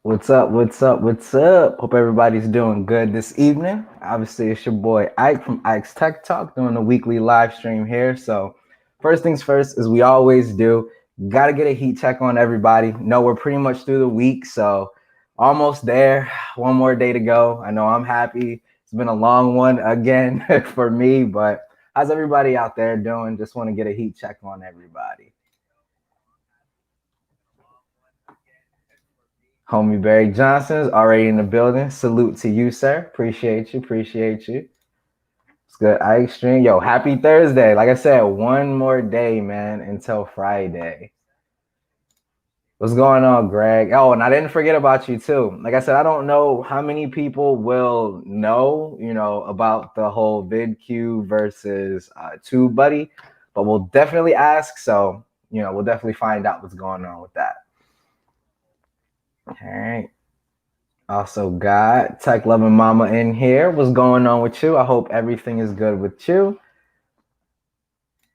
What's up? What's up? What's up? Hope everybody's doing good this evening. Obviously, it's your boy Ike from Ike's Tech Talk doing a weekly live stream here. So, first things first, as we always do, got to get a heat check on everybody. No, we're pretty much through the week, so almost there. One more day to go. I know I'm happy. It's been a long one again for me, but how's everybody out there doing? Just want to get a heat check on everybody. Homie Barry Johnson's already in the building. Salute to you, sir. Appreciate you. Appreciate you. It's good. Ike Stream. Yo, happy Thursday. Like I said, one more day, man, until Friday. What's going on, Greg? Oh, and I didn't forget about you too. Like I said, I don't know how many people will know, about the whole VidQ versus TubeBuddy, but we'll definitely ask. So, we'll definitely find out what's going on with that. All right. Also got Tech Loving Mama in here. What's going on with you? I hope everything is good with you.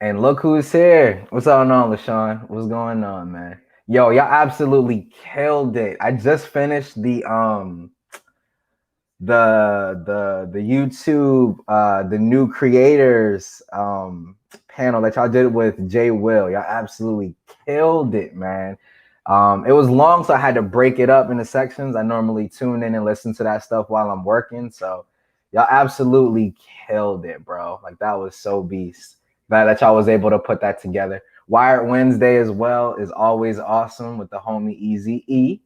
And look who's here. What's going on, LaShawn? What's going on, man? Yo, y'all absolutely killed it. I just finished the YouTube the new creators panel that y'all did with Jay Will. Y'all absolutely killed it, man. It was long, so I had to break it up into sections. I normally tune in and listen to that stuff while I'm working. So y'all absolutely killed it, bro. Like that was so beast. That y'all was able to put that together. Wired Wednesday as well is always awesome with the homie Easy E.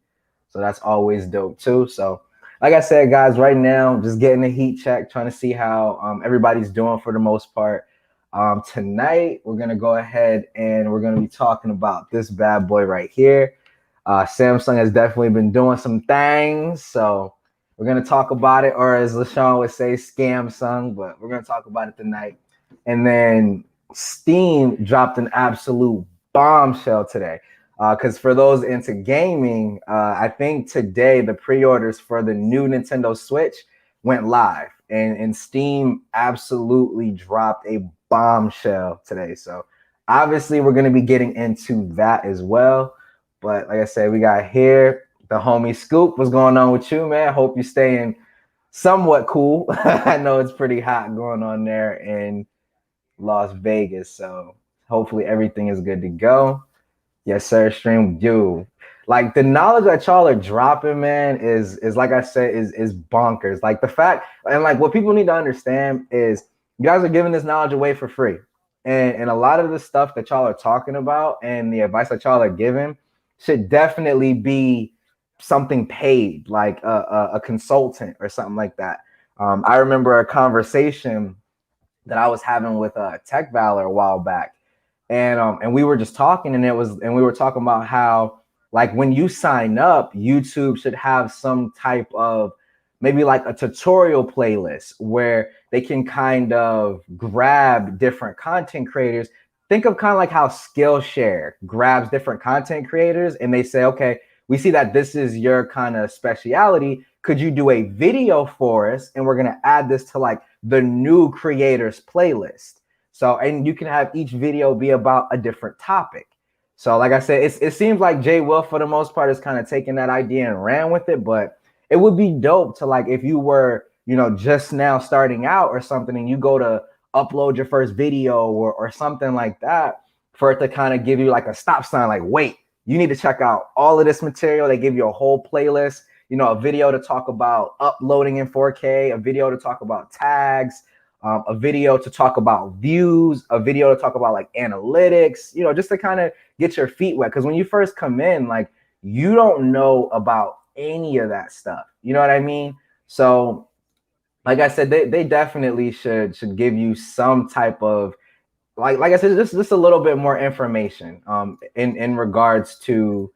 So that's always dope too. So like I said, guys, right now, just getting a heat check, trying to see how everybody's doing for the most part. Tonight, we're going to go ahead and we're going to be talking about this bad boy right here. Samsung has definitely been doing some things. So we're going to talk about it, or as LaShawn would say, Scamsung, but we're going to talk about it tonight. And then Steam dropped an absolute bombshell today. Because for those into gaming, I think today the pre-orders for the new Nintendo Switch went live, and Steam absolutely dropped a bombshell today. So obviously we're going to be getting into that as well. But like I said, we got here the homie Scoop. What's going on with you, man? Hope you're staying somewhat cool. I know it's pretty hot going on there in Las Vegas. So hopefully everything is good to go. Yes, sir. Stream, dude. Like the knowledge that y'all are dropping, man, is like I said, is bonkers. Like the fact, and like what people need to understand is you guys are giving this knowledge away for free. And a lot of the stuff that y'all are talking about and the advice that y'all are giving should definitely be something paid, like a consultant or something like that. I remember a conversation that I was having with Tech Valor a while back, and we were just talking, and we were talking about how, like, when you sign up, YouTube should have some type of, maybe like a tutorial playlist where they can kind of grab different content creators. Think of kind of like how Skillshare grabs different content creators and they say, okay, we see that this is your kind of speciality. Could you do a video for us? And we're going to add this to like the new creators playlist. So, and you can have each video be about a different topic. So like I said, it seems like Jay Will, for the most part, is kind of taking that idea and ran with it. But it would be dope to, like, if you were, just now starting out or something, and you go to upload your first video or something like that, for it to kind of give you like a stop sign, like, wait, you need to check out all of this material. They give you a whole playlist, a video to talk about uploading in 4K, a video to talk about tags, a video to talk about views, a video to talk about like analytics, just to kind of get your feet wet. Because when you first come in, like, you don't know about any of that stuff. You know what I mean? So like I said, they definitely should give you some type of, like I said, just a little bit more information in regards to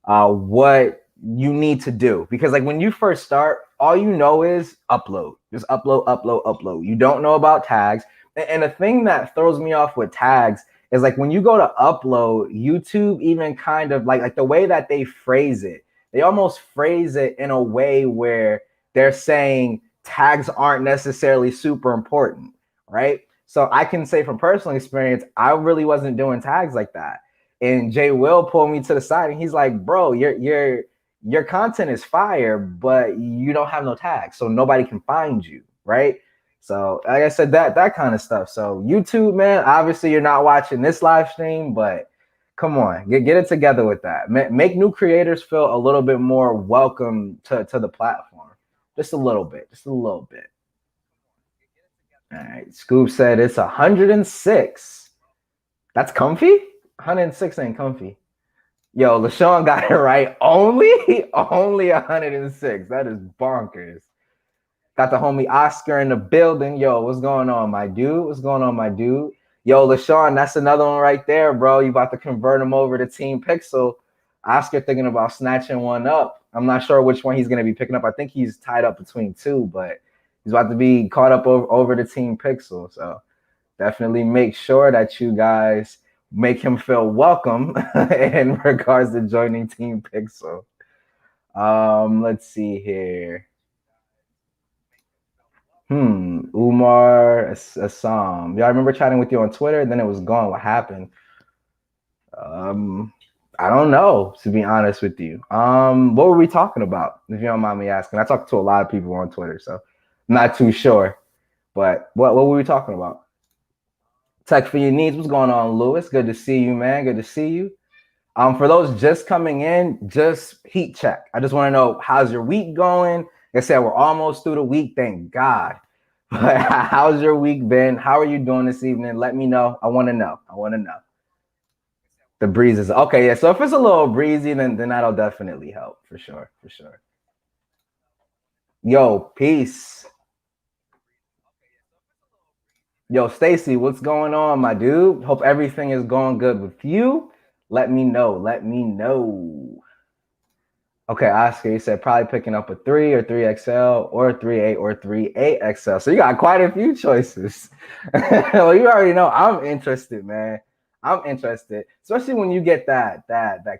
what you need to do. Because like when you first start, all you know is upload. Just upload, upload, upload. You don't know about tags. And the thing that throws me off with tags is, like, when you go to upload, YouTube even kind of like the way that they phrase it, they almost phrase it in a way where they're saying tags aren't necessarily super important, right? So I can say from personal experience, I really wasn't doing tags like that. And Jay Will pulled me to the side and he's like, bro, your content is fire, but you don't have no tags, so nobody can find you, right? So like I said, that kind of stuff. So YouTube, man, obviously you're not watching this live stream, but come on, get it together with that. Make new creators feel a little bit more welcome to the platform. Just a little bit, just a little bit. All right, Scoop said it's 106. That's comfy? 106 ain't comfy. Yo, LaShawn got it right. Only 106. That is bonkers. Got the homie Oscar in the building. Yo, what's going on, my dude? What's going on, my dude? Yo, LaShawn, that's another one right there, bro. You about to convert him over to Team Pixel. Oscar thinking about snatching one up. I'm not sure which one he's going to be picking up. I think he's tied up between two, but he's about to be caught up over to Team Pixel. So definitely make sure that you guys make him feel welcome in regards to joining Team Pixel. Let's see here. Umar Assam. Yeah, I remember chatting with you on Twitter, then it was gone. What happened? I don't know, to be honest with you. What were we talking about? If you don't mind me asking. I talked to a lot of people on Twitter, so I'm not too sure. But what were we talking about? Tech for your needs. What's going on, Lewis? Good to see you, man. Good to see you. For those just coming in, just heat check. I just want to know, how's your week going? Like I said, we're almost through the week, thank God. But how's your week been? How are you doing this evening? Let me know. I want to know. I want to know. The breeze is okay. Yeah. So if it's a little breezy, then that'll definitely help for sure. For sure. Yo, peace. Yo, Stacy, what's going on, my dude? Hope everything is going good with you. Let me know. Let me know. Okay, Oscar, you said probably picking up a 3 or 3XL or a 3.8 or 3.8XL. So you got quite a few choices. Well, you already know I'm interested, man. I'm interested, especially when you get that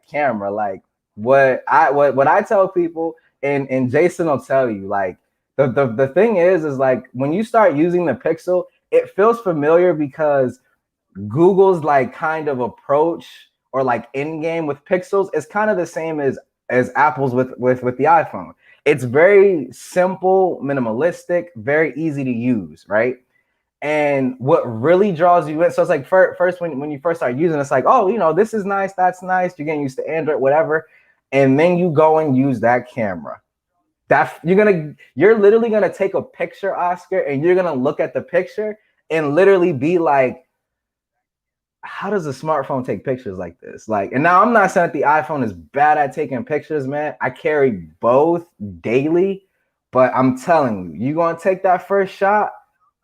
camera. Like what I tell people, and Jason will tell you, like the thing is like when you start using the Pixel, it feels familiar because Google's like kind of approach or like in game with Pixels is kind of the same as Apple's with the iPhone. It's very simple, minimalistic, very easy to use, right? And what really draws you in, so it's like first when you first start using it, it's like, oh, you know, this is nice, that's nice, you're getting used to Android, whatever. And then you go and use that camera. That you're literally gonna take a picture, Oscar, and you're gonna look at the picture and literally be like, how does a smartphone take pictures like this? Like, and now I'm not saying that the iPhone is bad at taking pictures, man. I carry both daily, but I'm telling you, you're gonna take that first shot,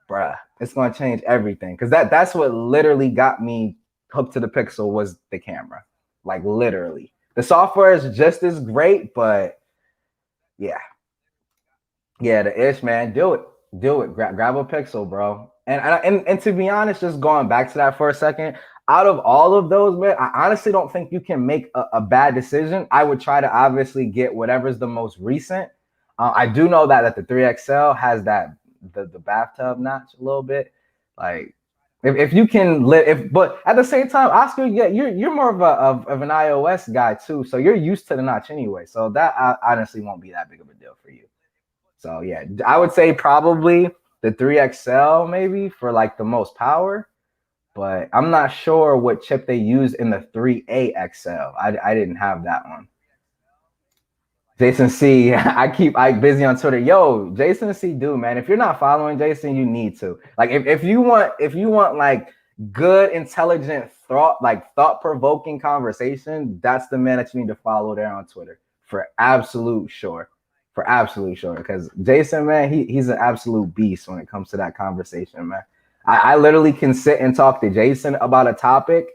bruh, it's gonna change everything. Cause that's what literally got me hooked to the Pixel was the camera. Like literally. The software is just as great, but yeah. Yeah, the ish, man. Do it. Grab a Pixel, bro. And to be honest, just going back to that for a second, out of all of those, man, I honestly don't think you can make a bad decision. I would try to obviously get whatever's the most recent. I do know that the 3XL has that the bathtub notch a little bit. Like if you can live, but at the same time, Oscar, yeah, you're more of an iOS guy too, so you're used to the notch anyway. So that honestly won't be that big of a deal for you. So yeah, I would say probably the 3XL maybe for like the most power, but I'm not sure what chip they used in the 3.8XL. I didn't have that one. Jason C, I busy on Twitter. Yo, Jason C, dude, man, if you're not following Jason, you need to. Like if you want like good, intelligent thought provoking conversation, that's the man that you need to follow there on Twitter for absolute sure. For absolute sure, because Jason, man, he's an absolute beast when it comes to that conversation, man. I literally can sit and talk to Jason about a topic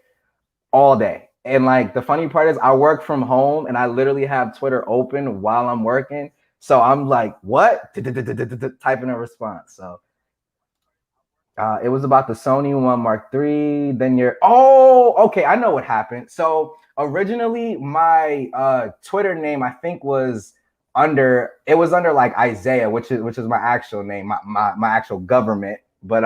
all day. And like the funny part is I work from home and I literally have Twitter open while I'm working. So I'm like, what? Typing a response. So it was about the Sony One Mark III. Then okay, I know what happened. So originally my Twitter name I think was under like Isaiah, which is my actual name, my actual government. But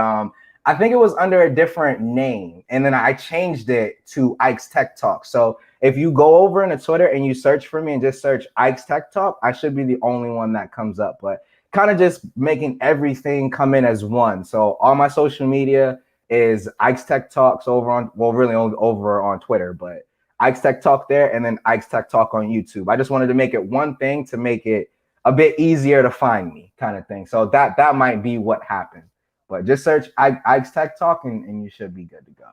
I think it was under a different name, and then I changed it to Ike's Tech Talk. So if you go over into Twitter and you search for me and just search Ike's Tech Talk, I should be the only one that comes up. But kind of just making everything come in as one. So all my social media is Ike's Tech Talks over on, well, really only over on Twitter, but Ike's Tech Talk there, and then Ike's Tech Talk on YouTube. I just wanted to make it one thing to make it a bit easier to find me, kind of thing. So that might be what happened. But just search Ike's Tech Talk and you should be good to go.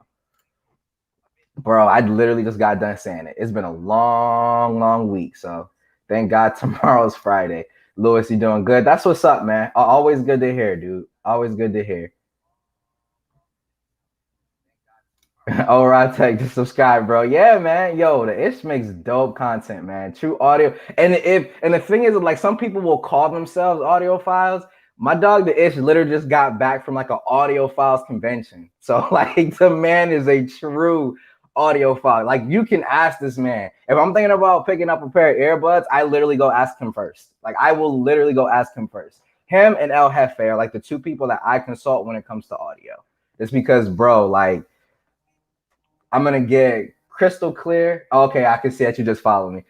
Bro, I literally just got done saying it. It's been a long, long week. So thank God tomorrow's Friday. Lewis, you doing good? That's what's up, man. Always good to hear, dude. Always good to hear. All right, Tech, just subscribe, bro. Yeah, man. Yo, the Ish makes dope content, man. True audio. And the thing is, like, some people will call themselves audiophiles. My dog, the Ish, literally just got back from like an audiophiles convention. So, like, the man is a true audiophile. Like, you can ask this man. If I'm thinking about picking up a pair of earbuds, I literally go ask him first. Like, I will literally go ask him first. Him and El Jefe are like the two people that I consult when it comes to audio. It's because, bro, like, I'm gonna get crystal clear. Okay, I can see that you just follow me.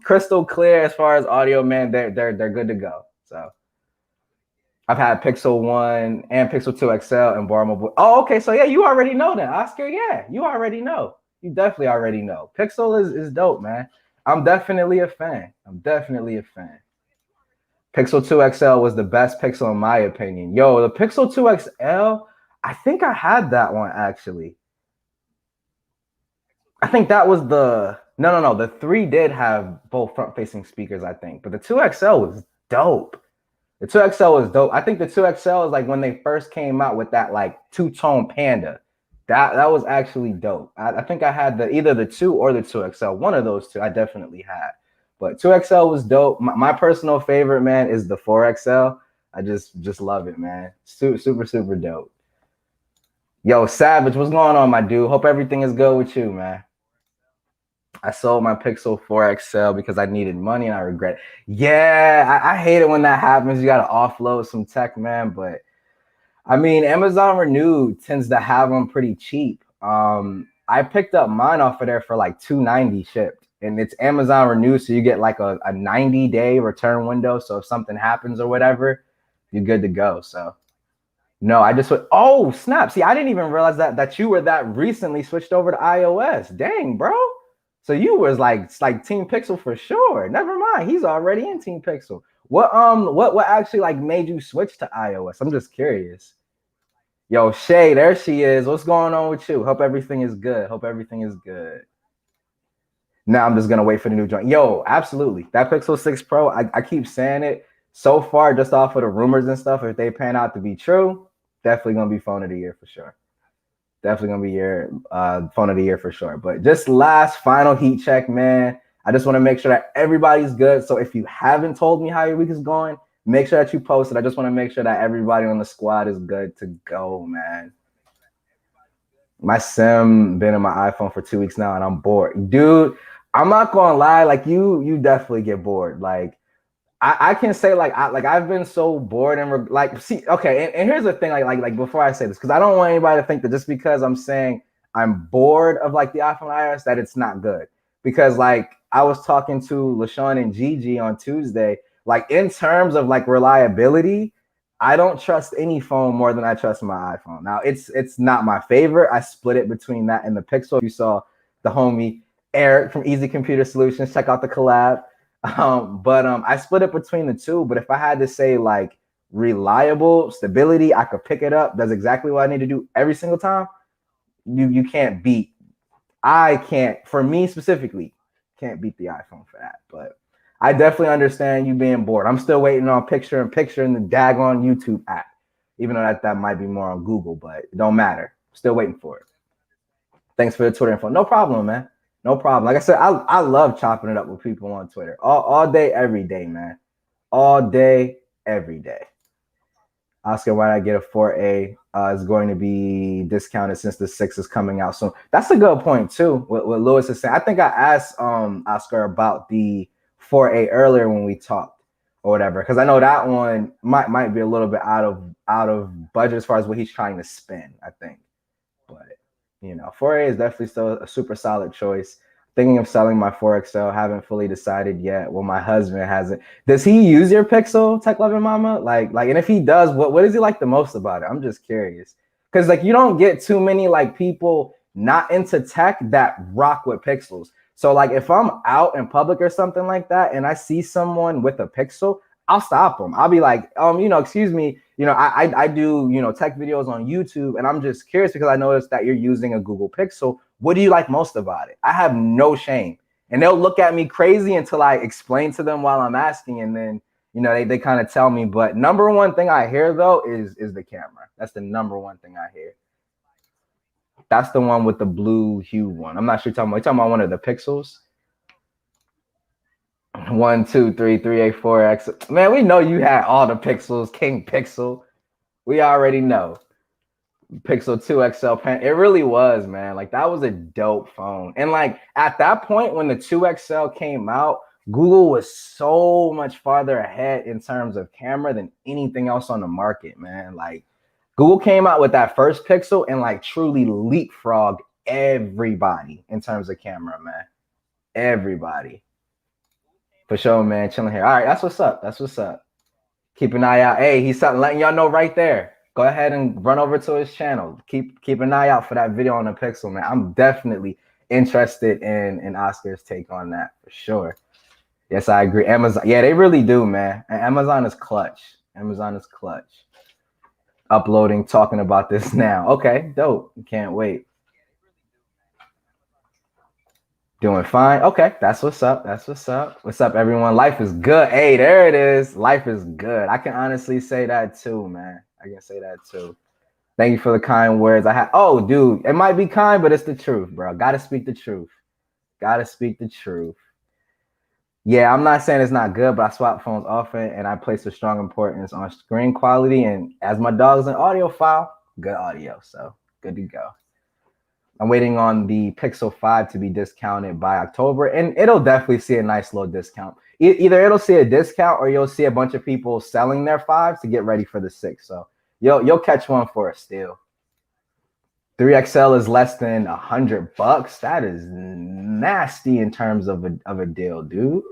Crystal clear as far as audio, man. They're good to go. So I've had Pixel 1 and Pixel 2 XL and bar mobile. Oh, okay. So yeah, you already know that, Oscar. Yeah, you already know. You definitely already know. Pixel is dope, man. I'm definitely a fan. I'm definitely a fan. Pixel 2 XL was the best Pixel in my opinion. Yo, the Pixel 2 XL, I think I had that one actually. I think that was the no. The 3 did have both front-facing speakers, I think, but the 2XL was dope. The 2XL was dope. I think the 2XL is like when they first came out with that like two-tone Panda. That was actually dope. I think I had either the 2 or the 2XL. One of those two I definitely had. But 2XL was dope. My personal favorite, man, is the 4XL. I just love it, man. Super dope. Yo, Savage, what's going on, my dude? Hope everything is good with you, man. I sold my Pixel 4 XL because I needed money and I regret it. Yeah, I hate it when that happens. You got to offload some tech, man. But I mean, Amazon Renew tends to have them pretty cheap. I picked up mine off of there for like $290 shipped. And it's Amazon Renew, so you get like a 90-day return window. So if something happens or whatever, you're good to go. So no, I just went, oh, snap. See, I didn't even realize that you were that recently switched over to iOS. Dang, bro. So you was like Team Pixel for sure. Never mind. He's already in Team Pixel. What actually like made you switch to iOS? I'm just curious. Yo, Shay, there she is. What's going on with you? Hope everything is good. Hope everything is good. Now I'm just gonna wait for the new joint. Yo, absolutely. That Pixel 6 Pro, I keep saying it. So far, just off of the rumors and stuff, if they pan out to be true, definitely gonna be phone of the year for sure. Definitely gonna be your phone of the year for sure. But just last final heat check, man. I just want to make sure that everybody's good. So if you haven't told me how your week is going, make sure that you post it. I just want to make sure that everybody on the squad is good to go, man. My sim been in my iPhone for 2 weeks now, and I'm bored, dude. I'm not gonna lie, like you definitely get bored. Like I can say I've been so bored and like see okay and here's the thing like before I say this because I don't want anybody to think that just because I'm saying I'm bored of like the iPhone iOS that it's not good because like I was talking to LaShawn and Gigi on Tuesday like in terms of like reliability I don't trust any phone more than I trust my iPhone. Now it's not my favorite. I split it between that and the Pixel. If you saw the homie Eric from Easy Computer Solutions, check out the collab. But I split it between the two. But if I had to say like reliable stability, I could pick it up. That's exactly what I need to do every single time. You can't beat. I can't. For me specifically, can't beat the iPhone for that. But I definitely understand you being bored. I'm still waiting on picture in the daggone YouTube app, even though that might be more on Google, but it don't matter. Still waiting for it. Thanks for the Twitter info. No problem, man. No problem. Like I said, I love chopping it up with people on Twitter all day, every day, man. All day, every day. Oscar, why not get a 4A? Is going to be discounted since the 6 is coming out soon. That's a good point too. What Lewis is saying. I think I asked Oscar about the 4A earlier when we talked. or whatever. Because I know that one might be a little bit out of budget as far as what he's trying to spend, I think. But 4A is definitely still a super solid choice. Thinking of selling my 4XL, haven't fully decided yet. Well, my husband hasn't. Does he use your Pixel, Tech Loving Mama? And if he does, what does he like the most about it? I'm just curious. Because you don't get too many people not into tech that rock with Pixels. So if I'm out in public or something like that and I see someone with a Pixel, I'll stop them. I'll be like, excuse me, I do, tech videos on YouTube, and I'm just curious because I noticed that you're using a Google Pixel. What do you like most about it? I have no shame. And they'll look at me crazy until I explain to them while I'm asking, and then, they kind of tell me. But number one thing I hear though is the camera. That's the number one thing I hear. That's the one with the blue hue one. I'm not sure you're talking about one of the Pixels. 1, 2, 3, 3A, 4X. Man, we know you had all the Pixels, King Pixel. We already know. Pixel 2 XL pen. It really was, man. That was a dope phone. And at that point when the 2 XL came out, Google was so much farther ahead in terms of camera than anything else on the market, man. Google came out with that first Pixel and truly leapfrogged everybody in terms of camera, man. Everybody. For sure, man. Chilling here. All right, that's what's up. That's what's up. Keep an eye out. Hey, he's letting y'all know right there. Go ahead and run over to his channel. Keep an eye out for that video on the Pixel, man. I'm definitely interested in Oscar's take on that for sure. Yes, I agree. Amazon, yeah, they really do, man. And Amazon is clutch. Amazon is clutch. Uploading, talking about this now. Okay, dope. Can't wait. Doing fine. Okay, that's what's up. That's what's up. What's up, everyone? Life is good. Hey, there it is. Life is good. I can honestly say that too, man. I can say that too. Thank you for the kind words. Oh, dude, it might be kind, but it's the truth, bro. Gotta speak the truth. Gotta speak the truth. Yeah, I'm not saying it's not good, but I swap phones often and I place a strong importance on screen quality. And as my dog's an audiophile, good audio. So good to go. I'm waiting on the Pixel 5 to be discounted by October, and it'll definitely see a nice little discount. Either it'll see a discount or you'll see a bunch of people selling their 5s to get ready for the 6. So you'll catch one for a steal. 3XL is less than $100. That is nasty in terms of a deal, dude.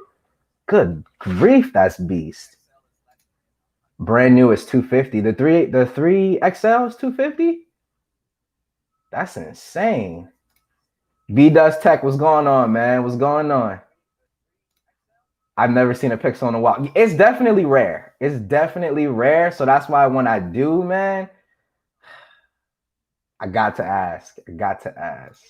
Good grief, that's beast. Brand new is $250. The 3XL is $250. That's insane. V Does Tech, what's going on, man? What's going on? I've never seen a Pixel in a while. It's definitely rare. It's definitely rare. So that's why when I do, man, I got to ask. I got to ask.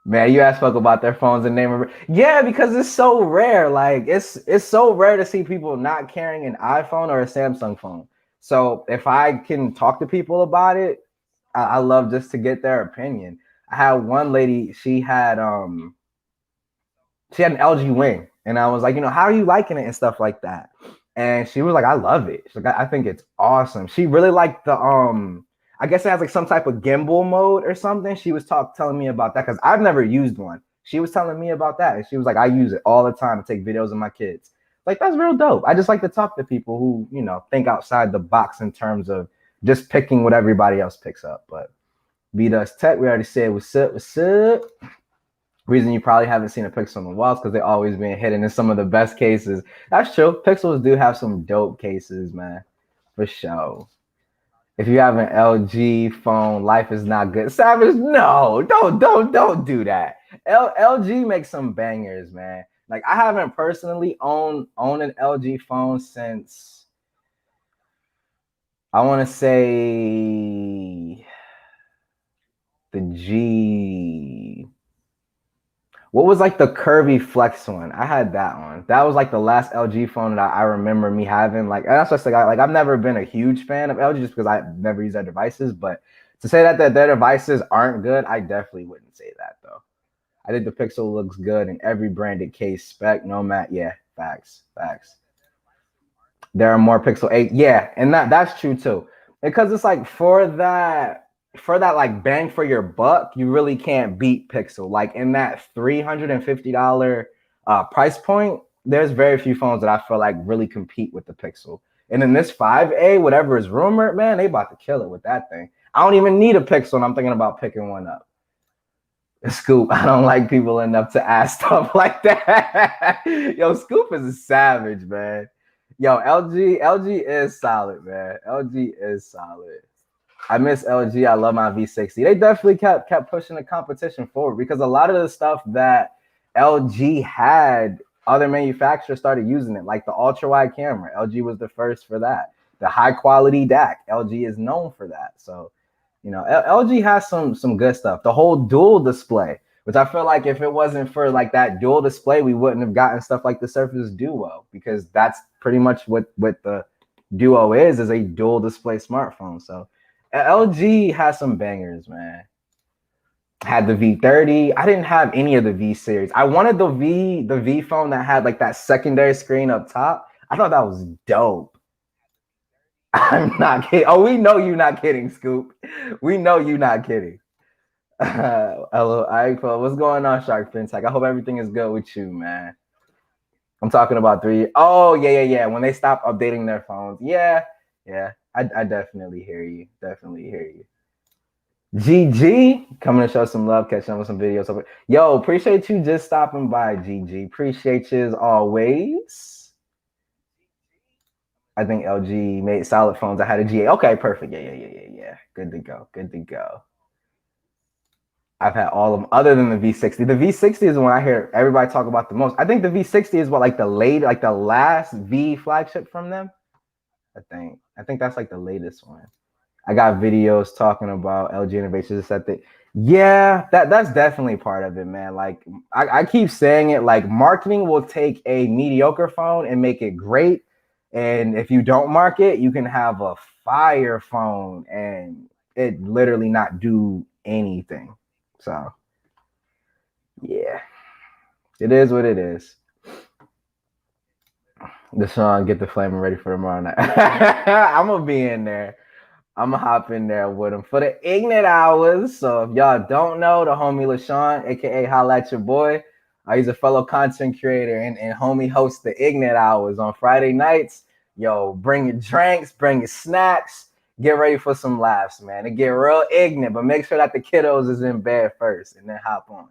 Man, you ask folk about their phones and name of yeah, because it's so rare. It's so rare to see people not carrying an iPhone or a Samsung phone. So if I can talk to people about it, I love just to get their opinion. I had one lady, she had an LG Wing, and I was like, how are you liking it and stuff like that? And she was like, I love it. She's like, I think it's awesome. She really liked the I guess it has some type of gimbal mode or something. She was telling me about that because I've never used one. She was telling me about that, and she was like, I use it all the time to take videos of my kids. That's real dope. I just like to talk to people who think outside the box in terms of just picking what everybody else picks up. But V Does Tech, we already said what's up, what's up. Reason you probably haven't seen a Pixel in the walls because they're always being hidden in some of the best cases. That's true. Pixels do have some dope cases, man, for sure. If you have an LG phone, life is not good. Savage, no, don't do that. LG makes some bangers, man. I haven't personally owned an LG phone since I want to say the G. What was the curvy flex one? I had that one. That was the last LG phone that I remember me having. That's just I've never been a huge fan of LG just because I never use their devices. But to say that their devices aren't good, I definitely wouldn't say that though. I think the Pixel looks good in every branded case, spec, no matter. Yeah, facts. There are more Pixel 8. Yeah, and that's true too. Because it's for that bang for your buck, you really can't beat Pixel. In that $350 price point, there's very few phones that I feel like really compete with the Pixel. And then this 5A, whatever is rumored, man, they about to kill it with that thing. I don't even need a Pixel, and I'm thinking about picking one up. Scoop, I don't like people enough to ask stuff like that. Yo, Scoop is a savage, man. Yo, LG is solid, man. LG is solid. I miss LG. I love my V60. They definitely kept pushing the competition forward because a lot of the stuff that LG had, other manufacturers started using it, like the ultra wide camera. LG was the first for that. The high quality DAC. LG is known for that. So, you know, LG has some good stuff. The whole dual display, which I feel like if it wasn't for like that dual display, we wouldn't have gotten stuff like the Surface Duo, because that's pretty much what the Duo is a dual display smartphone. So LG has some bangers, man. Had the V30. I didn't have any of the V series. I wanted the V phone that had like that secondary screen up top. I thought that was dope. I'm not kidding. Oh, we know you're not kidding, Scoop. We know you're not kidding. Hello, iPhone. What's going on, Shark FinTech? I hope everything is good with you, man. I'm talking about 3. Oh, yeah. When they stop updating their phones. Yeah. I definitely hear you. GG, coming to show some love, catching up with some videos. Yo, appreciate you just stopping by, GG. Appreciate you as always. I think LG made solid phones. I had a GA. Okay, perfect. Yeah. Good to go. I've had all of them other than the V60. The V60 is the one I hear everybody talk about the most. I think the V60 is what, like the last V flagship from them. I think that's like the latest one. I got videos talking about LG innovations at the. Yeah, that's definitely part of it, man. Like I keep saying it, like marketing will take a mediocre phone and make it great. And if you don't market, you can have a fire phone and it literally not do anything. So yeah, it is what it is. Deshaun, get the flaming ready for tomorrow night. I'm gonna be in there. I'm gonna hop in there with him for the Ignite Hours. So if y'all don't know, the homie LaShawn, aka Holla at Your Boy, he's a fellow content creator, and homie hosts the Ignite Hours on Friday nights. Yo, bring your drinks, bring your snacks, get ready for some laughs, man. It get real ignorant, but make sure that the kiddos is in bed first, and then hop on.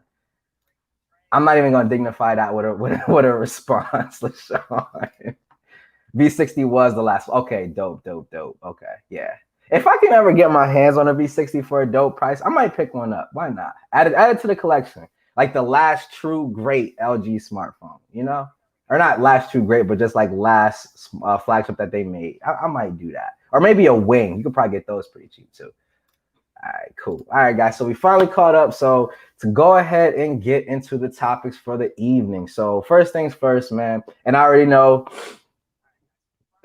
I'm not even gonna dignify that with a response, LaShawn. V60 was the last. Okay, dope. Okay, yeah. If I can ever get my hands on a V60 for a dope price, I might pick one up. Why not? Add it to the collection. Like the last true great LG smartphone, you know? Or not last true great, but just like last flagship that they made. I might do that. Or maybe a Wing. You could probably get those pretty cheap too. All right, cool. All right, guys. So we finally caught up. So to go ahead and get into the topics for the evening. So first things first, man. And I already know,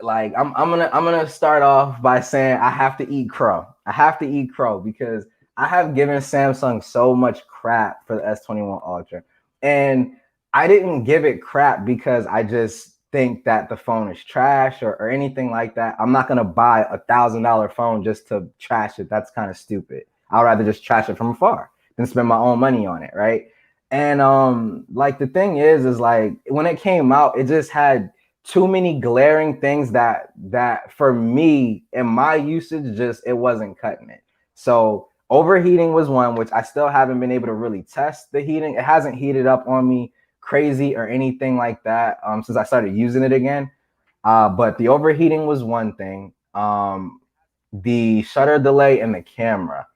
like I'm gonna start off by saying I have to eat crow. Because I have given Samsung so much crap for the S21 Ultra, and I didn't give it crap because I just think that the phone is trash or anything like that. I'm not gonna buy $1,000 phone just to trash it. That's kind of stupid. I'd rather just trash it from afar than spend my own money on it, right? And like the thing is like when it came out, it just had too many glaring things that for me and my usage, just it wasn't cutting it. So overheating was one, which I still haven't been able to really test the heating. It hasn't heated up on me crazy or anything like that since I started using it again. But the overheating was one thing. The shutter delay and the camera.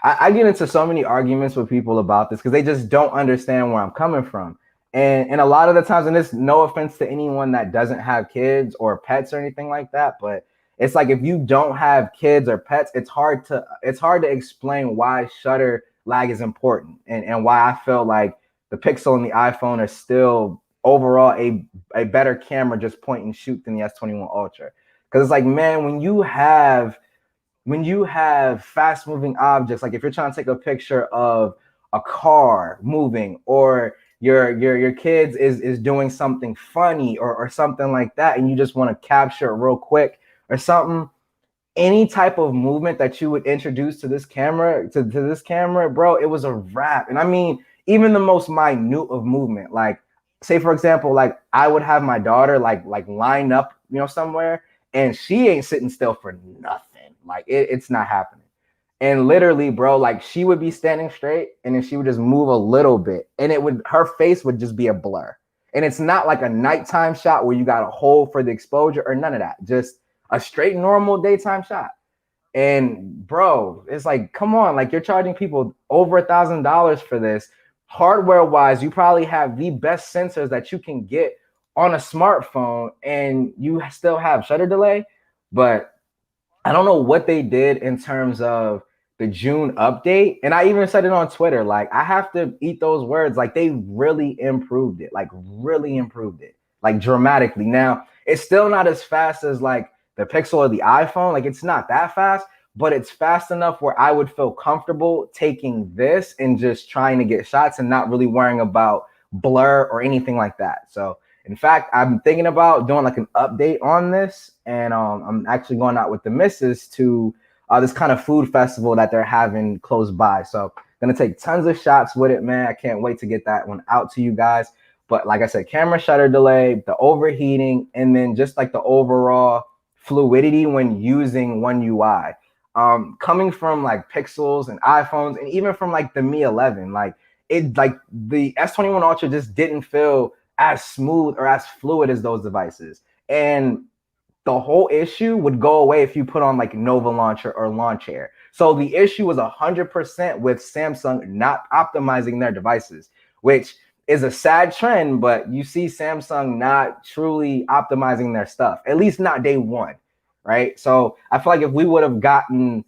I get into so many arguments with people about this because they just don't understand where I'm coming from. And a lot of the times, and it's no offense to anyone that doesn't have kids or pets or anything like that, but it's like if you don't have kids or pets, it's hard to explain why shutter lag is important and why I feel like the Pixel and the iPhone are still overall a better camera, just point and shoot, than the S21 Ultra. Because it's like, man, when you have fast moving objects, like if you're trying to take a picture of a car moving, or your kids is doing something funny or something like that, and you just want to capture it real quick or something, any type of movement that you would introduce to this camera, bro, it was a wrap. And I mean, even the most minute of movement, like say for example, like I would have my daughter like line up, you know, somewhere, and she ain't sitting still for nothing. Like it's not happening. And literally, bro, like she would be standing straight and then she would just move a little bit and it would, her face would just be a blur. And it's not like a nighttime shot where you got a hole for the exposure or none of that. Just a straight normal daytime shot. And bro, it's like, come on, like you're charging people over $1,000 for this. Hardware wise, you probably have the best sensors that you can get on a smartphone and you still have shutter delay. But I don't know what they did in terms of the June update. And I even said it on Twitter. Like, I have to eat those words. Like, they really improved it. Like, really improved it. Like, dramatically. Now, it's still not as fast as like the Pixel or the iPhone. Like, it's not that fast, but it's fast enough where I would feel comfortable taking this and just trying to get shots and not really worrying about blur or anything like that. So, in fact, I'm thinking about doing like an update on this, and I'm actually going out with the missus to this kind of food festival that they're having close by. So gonna take tons of shots with it, man. I can't wait to get that one out to you guys. But like I said, camera shutter delay, the overheating, and then just like the overall fluidity when using One UI. Coming from like Pixels and iPhones, and even from like the Mi 11, like it, like the S21 Ultra just didn't feel as smooth or as fluid as those devices. And the whole issue would go away if you put on like Nova Launcher or Launch Air. So the issue was 100% with Samsung not optimizing their devices, which is a sad trend, but you see Samsung not truly optimizing their stuff, at least not day one, right? So I feel like if we would have gotten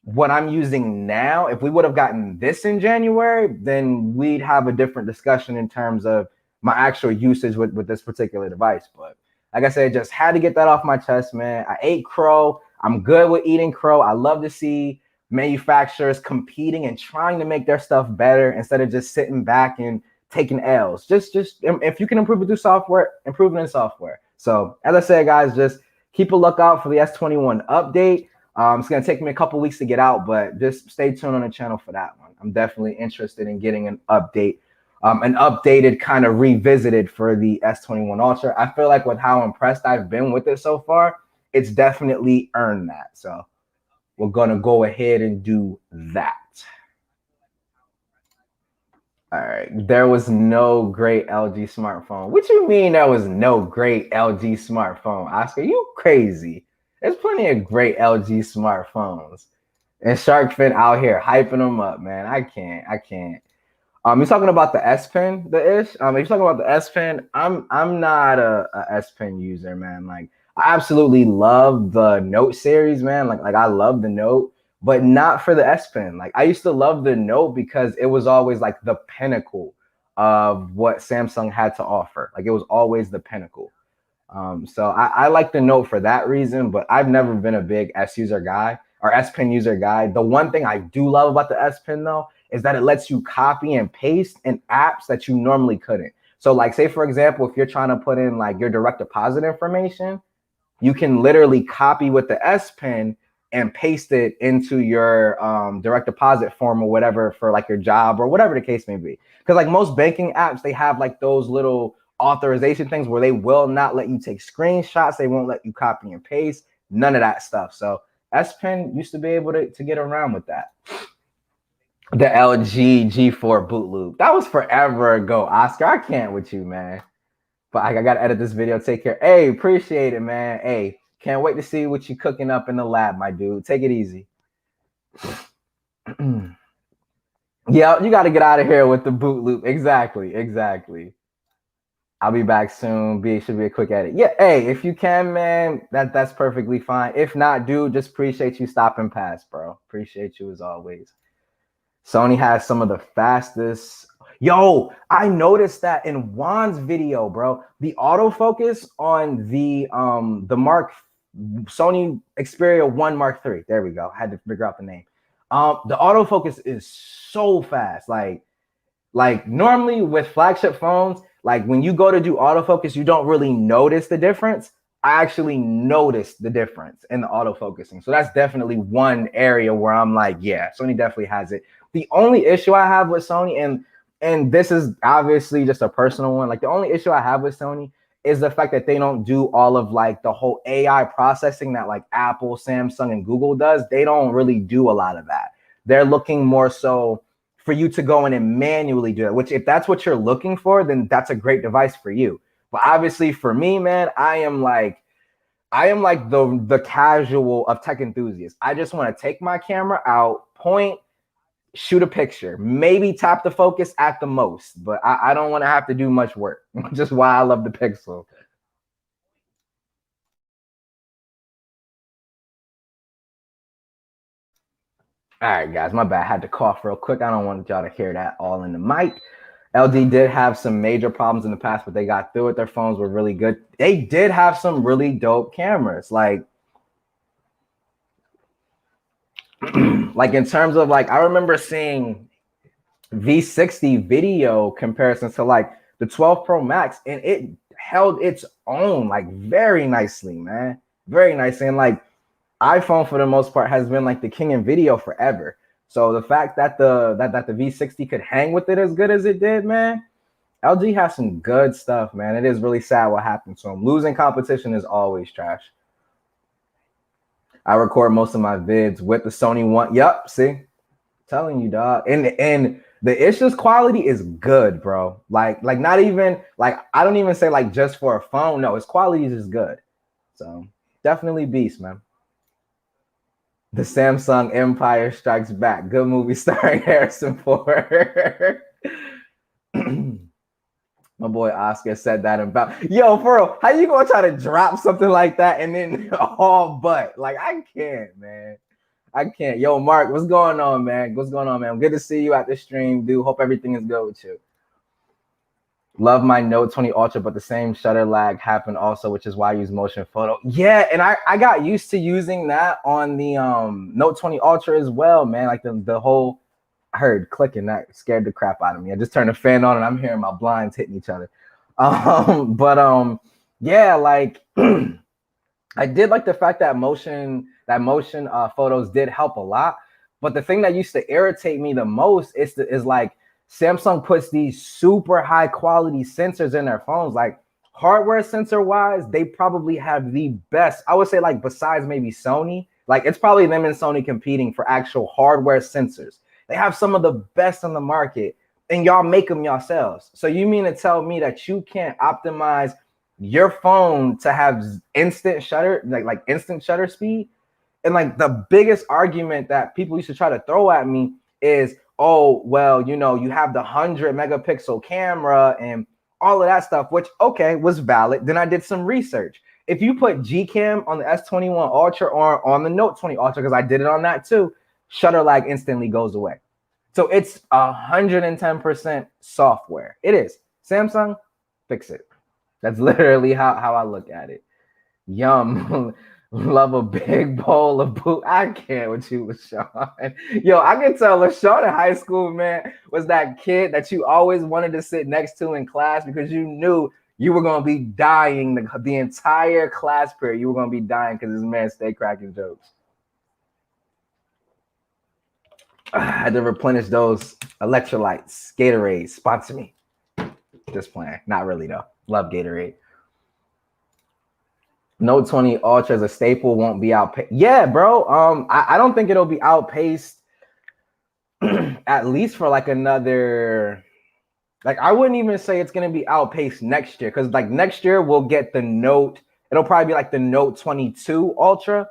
what I'm using now, if we would have gotten this in January, then we'd have a different discussion in terms of my actual usage with this particular device. But like I said, just had to get that off my chest, man. I ate crow. I'm good with eating crow. I love to see manufacturers competing and trying to make their stuff better instead of just sitting back and taking L's. Just if you can improve it through software, improve it in software. So as I said, guys, just keep a lookout for the S21 update. It's going to take me a couple weeks to get out, but just stay tuned on the channel for that one. I'm definitely interested in getting an update, an updated kind of revisited for the S21 Ultra. I feel like with how impressed I've been with it so far, it's definitely earned that. So we're going to go ahead and do that. All right. There was no great LG smartphone. What you mean there was no great LG smartphone, Oscar? You crazy. There's plenty of great LG smartphones. And Shark Fin out here hyping them up, man. I can't. You're talking about the S Pen, the ish. If you're talking about the S Pen, I'm not a S Pen user, man. Like I absolutely love the Note series, man. Like I love the Note, but not for the S Pen. Like I used to love the Note because it was always like the pinnacle of what Samsung had to offer. Like it was always the pinnacle. So I like the Note for that reason, but I've never been a big S user guy or S Pen user guy. The one thing I do love about the S Pen though is that it lets you copy and paste in apps that you normally couldn't. So like say for example, if you're trying to put in like your direct deposit information, you can literally copy with the S Pen and paste it into your direct deposit form or whatever for like your job or whatever the case may be. Because like most banking apps, they have like those little authorization things where they will not let you take screenshots. They won't let you copy and paste, none of that stuff. So S Pen used to be able to get around with that. The LG G4 boot loop. That was forever ago, Oscar. I can't with you, man. But I got to edit this video. Take care. Hey, appreciate it, man. Hey, can't wait to see what you cooking up in the lab, my dude. Take it easy. Yeah, you got to get out of here with the boot loop. Exactly. I'll be back soon. Should be a quick edit. Yeah, hey, if you can, man, that's perfectly fine. If not, dude, just appreciate you stopping past, bro. Appreciate you as always. Sony has some of the fastest. Yo, I noticed that in Juan's video, bro, the autofocus on the Sony Xperia 1 Mark III. There we go. I had to figure out the name. The autofocus is so fast. Like normally with flagship phones, like when you go to do autofocus, you don't really notice the difference. I actually noticed the difference in the autofocusing. So that's definitely one area where I'm like, yeah, Sony definitely has it. The only issue I have with Sony, and and this is obviously just a personal one. Like the only issue I have with Sony is the fact that they don't do all of like the whole AI processing that like Apple, Samsung, and Google does. They don't really do a lot of that. They're looking more so for you to go in and manually do it, which if that's what you're looking for, then that's a great device for you. But obviously for me, man, I am like the casual of tech enthusiasts. I just want to take my camera out, point, shoot a picture, maybe tap the focus at the most, but I don't want to have to do much work. Just why I love the Pixel. All right, guys, my bad. I had to cough real quick. I don't want y'all to hear that all in the mic. LD did have some major problems in the past, but they got through it. Their phones were really good. They did have some really dope cameras. Like in terms of like, I remember seeing V60 video comparisons to like the 12 Pro Max, and it held its own like very nicely, man. Very nicely. And like iPhone for the most part has been like the king in video forever. So the fact that the V60 could hang with it as good as it did, man, LG has some good stuff, man. It is really sad what happened to him. Losing competition is always trash. I record most of my vids with the Sony One. Yup, see, telling you, dog. And the issues quality is good, bro. Like not even like I don't even say like just for a phone. No, its quality is just good. So definitely beast, man. The Samsung Empire Strikes Back. Good movie starring Harrison Ford. My boy Oscar said that about yo, for real. How you gonna try to drop something like that and then all but like I can't, man. I can't. Yo, Mark, what's going on, man? What's going on, man? Good to see you at the stream, dude. Hope everything is good with you. Love my Note 20 Ultra, but the same shutter lag happened also, which is why I use motion photo. Yeah, and I got used to using that on the Note 20 Ultra as well, man. Like the whole I heard clicking that scared the crap out of me. I just turned the fan on and I'm hearing my blinds hitting each other. But yeah, like I did like the fact that motion photos did help a lot. But the thing that used to irritate me the most is like Samsung puts these super high quality sensors in their phones. Like hardware sensor wise, they probably have the best. I would say like besides maybe Sony, like it's probably them and Sony competing for actual hardware sensors. They have some of the best on the market, and y'all make them yourselves. So you mean to tell me that you can't optimize your phone to have instant shutter, like instant shutter speed? And like the biggest argument that people used to try to throw at me is, oh, well, you know, you have the 100 megapixel camera and all of that stuff, which, okay, was valid. Then I did some research. If you put Gcam on the S21 Ultra or on the Note 20 Ultra, because I did it on that too, shutter lag instantly goes away. So it's 110% software. It is. Samsung, fix it. That's literally how I look at it. Yum. Love a big bowl of boo. I can't with you, LaShawn. Yo, I can tell LaShawn in high school, man, was that kid that you always wanted to sit next to in class because you knew you were going to be dying the entire class period. You were going to be dying because this man stayed cracking jokes. I had to replenish those electrolytes. Gatorade, sponsor me. Just playing. Not really, though. Love Gatorade. Note 20 Ultra as a staple won't be outpaced. Yeah, bro. I don't think it'll be outpaced at least for like another. Like I wouldn't even say it's gonna be outpaced next year because like next year we'll get the Note. It'll probably be like the Note 22 Ultra.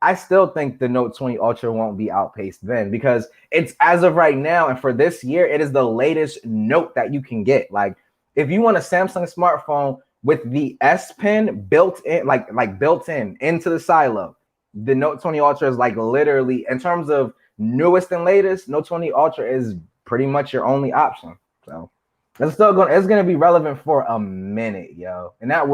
I still think the Note 20 Ultra won't be outpaced then because it's as of right now and for this year it is the latest Note that you can get. Like if you want a Samsung smartphone with the S Pen built in, like built in into the silo, the Note 20 Ultra is like literally in terms of newest and latest. Note 20 Ultra is pretty much your only option. So it's gonna be relevant for a minute, yo. And that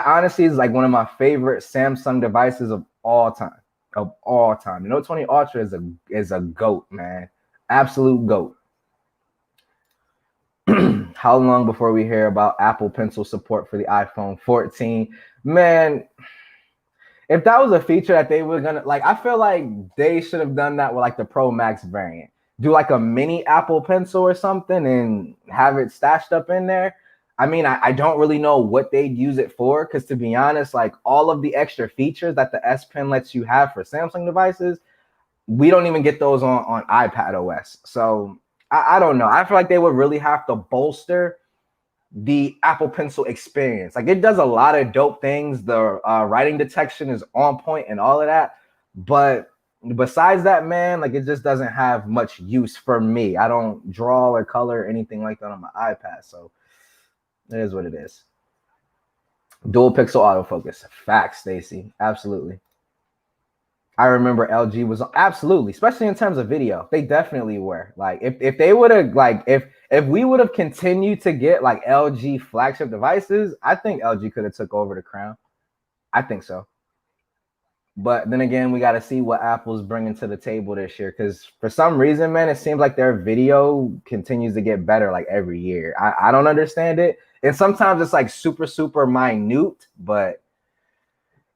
honestly is like one of my favorite Samsung devices of all time. Of all time. The Note 20 Ultra is a GOAT, man. Absolute GOAT. How long before we hear about Apple Pencil support for the iPhone 14? Man, if that was a feature that they were gonna like, I feel like they should have done that with like the Pro Max variant. do like a mini Apple Pencil or something and have it stashed up in there. I mean, I don't really know what they'd use it for, because to be honest, like all of the extra features that the S Pen lets you have for Samsung devices, we don't even get those on iPad OS. So I don't know. I feel like they would really have to bolster the Apple Pencil experience. Like it does a lot of dope things. The writing detection is on point and all of that. But besides that, man, like it just doesn't have much use for me. I don't draw or color or anything like that on my iPad. So it is what it is. Dual pixel autofocus. Facts, Stacy. Absolutely. I remember LG was absolutely, especially in terms of video, they definitely were. Like if they would have like if we would have continued to get like LG flagship devices, I think LG could have took over the crown. I think so. But then again, we got to see what Apple's bringing to the table this year, because for some reason, man, it seems like their video continues to get better like every year. I don't understand it. And sometimes it's like super, super minute, but it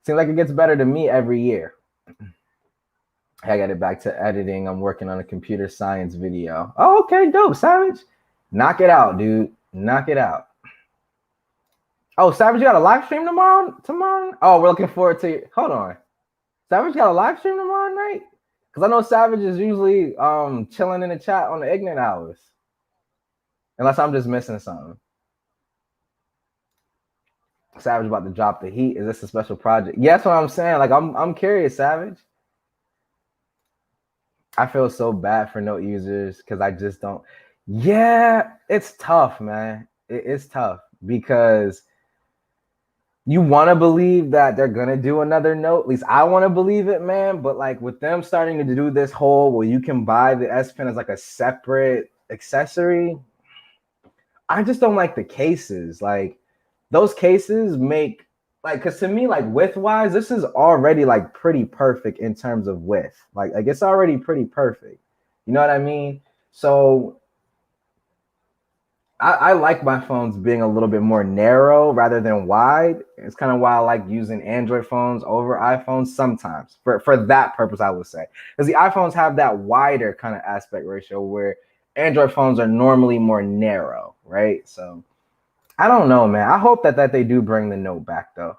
seems like it gets better to me every year. I got it back to editing. I'm working on a computer science video. Oh, okay, dope, Savage. Knock it out, dude. Knock it out. Oh, Savage, you got a live stream tomorrow? Tomorrow? Oh, we're looking forward to it. Hold on. Savage got a live stream tomorrow night? Because I know Savage is usually chilling in the chat on the ignorant hours. Unless I'm just missing something. Savage about to drop the heat. Is this a special project? Yeah, that's what I'm saying. Like I'm curious, Savage. I feel so bad for Note users because I just don't. Yeah, it's tough, man. It's tough because you want to believe that they're gonna do another Note. At least I want to believe it, man. But like with them starting to do this whole where you can buy the S Pen as like a separate accessory, I just don't like the cases. Like those cases make like, because to me, like width wise, this is already like pretty perfect in terms of width. Like it's already pretty perfect. You know what I mean? So I like my phones being a little bit more narrow rather than wide. It's kind of why I like using Android phones over iPhones sometimes for that purpose, I would say. Because the iPhones have that wider kind of aspect ratio where Android phones are normally more narrow, right? So I don't know, man. I hope that they do bring the Note back, though.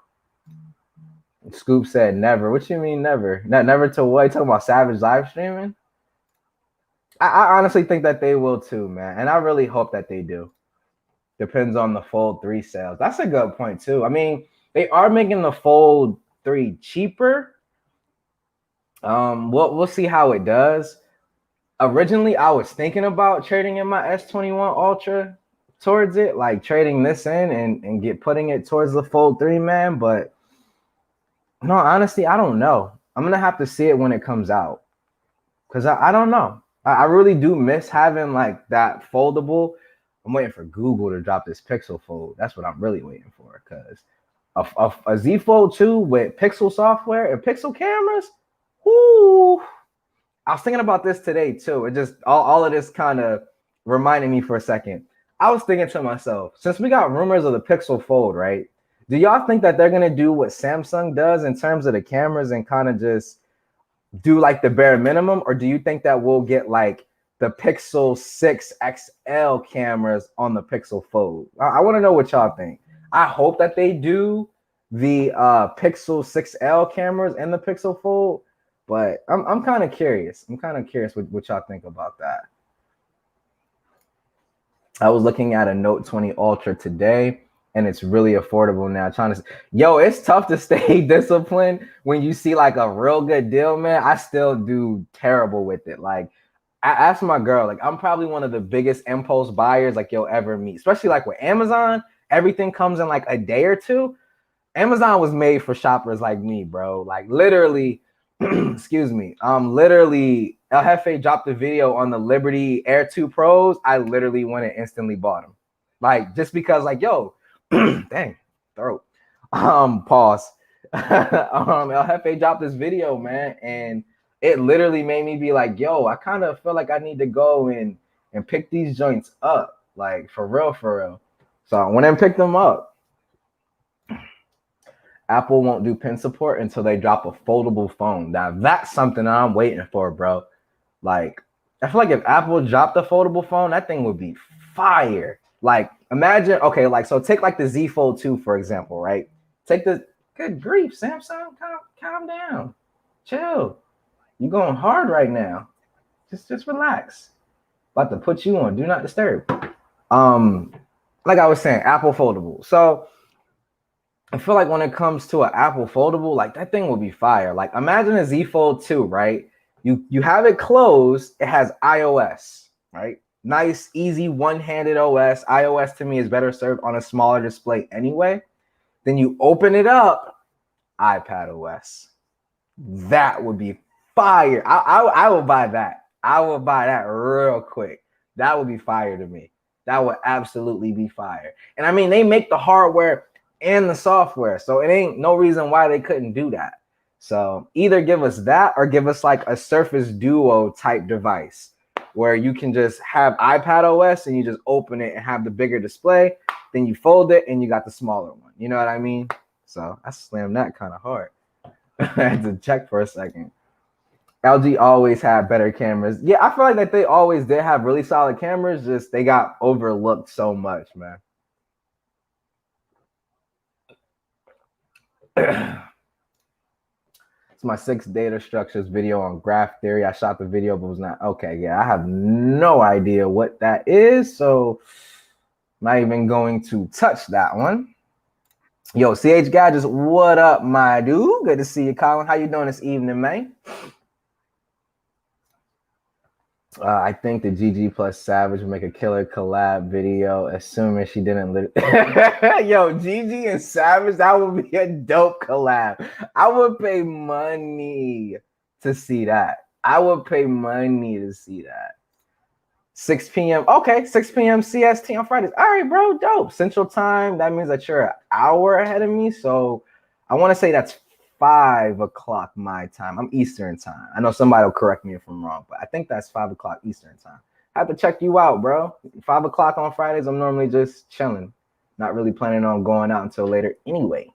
Scoop said never. What you mean never? Not never to what? You talking about Savage live streaming? I honestly think that they will too, man. And I really hope that they do. Depends on the Fold 3 sales. That's a good point too. I mean, they are making the Fold 3 cheaper. We'll see how it does. Originally, I was thinking about trading in my S21 Ultra towards it, like trading this in and putting it towards the Fold 3, man. But no, honestly, I don't know. I'm gonna have to see it when it comes out. Because I don't know. I really do miss having like that foldable. I'm waiting for Google to drop this Pixel Fold. That's what I'm really waiting for. Because a Z Fold 2 with Pixel software and Pixel cameras, whoo. I was thinking about this today too. It just all of this kind of reminded me for a second. I was thinking to myself, since we got rumors of the Pixel Fold, right? Do y'all think that they're gonna do what Samsung does in terms of the cameras and kind of just do like the bare minimum, or do you think that we'll get like the Pixel 6 XL cameras on the Pixel Fold? I want to know what y'all think. I hope that they do the Pixel 6L cameras and the Pixel Fold, but I'm kind of curious. I'm kind of curious what y'all think about that. I was looking at a Note 20 Ultra today, and it's really affordable now. It's tough to stay disciplined when you see like a real good deal, man. I still do terrible with it. Like I asked my girl, like I'm probably one of the biggest impulse buyers like you'll ever meet, especially like with Amazon. Everything comes in like a day or two. Amazon was made for shoppers like me, bro. Like literally, excuse me. Literally, El Jefe dropped a video on the Liberty Air 2 Pros. I literally went and instantly bought them. Like just because, like, yo, dang, throat. Pause. El Jefe dropped this video, man, and it literally made me be like, yo, I kind of feel like I need to go and pick these joints up. Like for real, for real. So I went and picked them up. Apple won't do pen support until they drop a foldable phone. Now that's something that I'm waiting for, bro. Like I feel like if Apple dropped the foldable phone, that thing would be fire. Like, imagine, okay, like, so take like the Z Fold 2, for example, right? Take the, good grief, Samsung, calm down. Chill. You going hard right now. Just relax. About to put you on. Do not disturb. Um, like I was saying, Apple foldable. So I feel like when it comes to an Apple foldable, like that thing will be fire. Like imagine a Z Fold 2, right? You have it closed, it has iOS, right? Nice, easy, one-handed OS. iOS to me is better served on a smaller display anyway. Then you open it up, iPad OS. That would be fire. I will buy that. I will buy that real quick. That would be fire to me. That would absolutely be fire. And I mean, they make the hardware and the software, so it ain't no reason why they couldn't do that. So either give us that or give us like a Surface Duo type device where you can just have iPad OS and you just open it and have the bigger display. Then you fold it and you got the smaller one. You know what I mean? So I slammed that kind of hard. I had to check for a second. LG always had better cameras. Yeah, I feel like that they always did have really solid cameras. Just they got overlooked so much, man. It's my 6 data structures video on graph theory. I shot the video, but was not okay. Yeah, I have no idea what that is, so I'm not even going to touch that one. Yo, CH Gadgets, what up, my dude? Good to see you, Colin. How you doing this evening, man? I think the GG plus Savage would make a killer collab video, assuming she didn't live. Yo, GG and Savage, that would be a dope collab. I would pay money to see that. I would pay money to see that. 6 p.m. Okay, 6 p.m. CST on Fridays. All right, bro, dope. Central Time, that means that you're an hour ahead of me. So I want to say that's 5 o'clock my time. I'm Eastern time. I know somebody will correct me if I'm wrong, but I think that's 5 o'clock Eastern time. I have to check you out, bro. 5 o'clock on Fridays, I'm normally just chilling. Not really planning on going out until later anyway.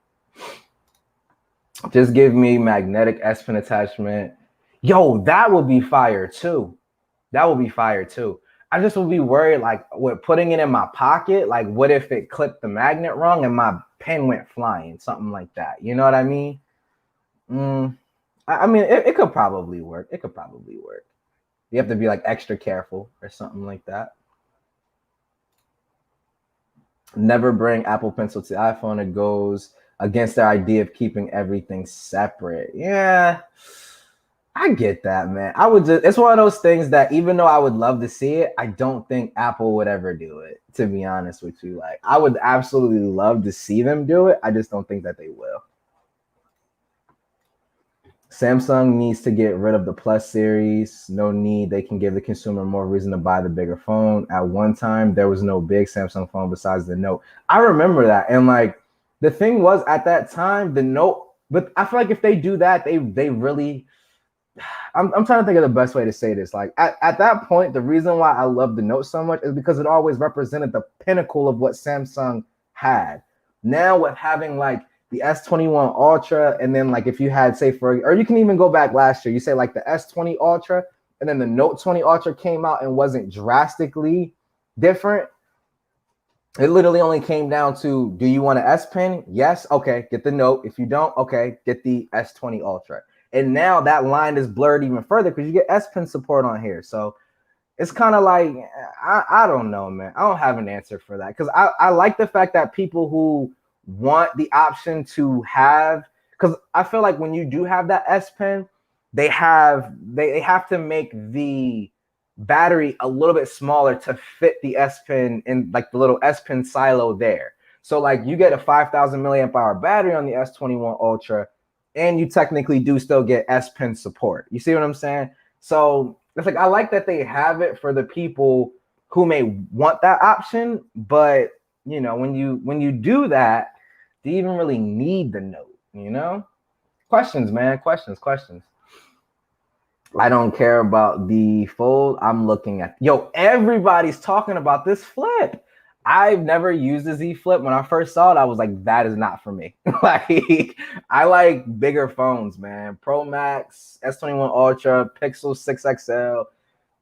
Just give me magnetic S Pen attachment. Yo, that would be fire too. That would be fire too. I just would be worried, like, with putting it in my pocket, like, what if it clipped the magnet wrong and my pen went flying, something like that. You know what I mean? I mean, it could probably work. It could probably work. You have to be like extra careful or something like that. Never bring Apple Pencil to iPhone. It goes against their idea of keeping everything separate. Yeah, I get that, man. I would just, it's one of those things that even though I would love to see it, I don't think Apple would ever do it, to be honest with you. Like, I would absolutely love to see them do it. I just don't think that they will. Samsung needs to get rid of the Plus series. No need. They can give the consumer more reason to buy the bigger phone. At one time, there was no big Samsung phone besides the Note. I remember that. And like the thing was at that time, the Note, but I feel like if they do that, they really, I'm trying to think of the best way to say this. Like at that point, the reason why I love the Note so much is because it always represented the pinnacle of what Samsung had. Now with having like the S21 Ultra, and then like if you had, say, or you can even go back last year, you say like the S20 Ultra, and then the Note 20 Ultra came out and wasn't drastically different. It literally only came down to, do you want an S Pen? Yes. Okay, get the Note. If you don't, okay, get the S20 Ultra. And now that line is blurred even further because you get S Pen support on here. So it's kind of like, I don't know, man. I don't have an answer for that because I like the fact that people who want the option to have, because I feel like when you do have that S Pen, they have to make the battery a little bit smaller to fit the S Pen in like the little S Pen silo there. So like you get a 5,000 milliamp hour battery on the S21 Ultra, and you technically do still get S Pen support. You see what I'm saying? So it's like I like that they have it for the people who may want that option, but you know, when you do that, do you even really need the Note? You know? Questions, man. Questions. I don't care about the Fold. I'm looking at, yo, everybody's talking about this flip. I've never used the Z Flip. When I first saw it, I was like, that is not for me. Like, I like bigger phones, man. Pro Max, S21 Ultra, Pixel 6 XL.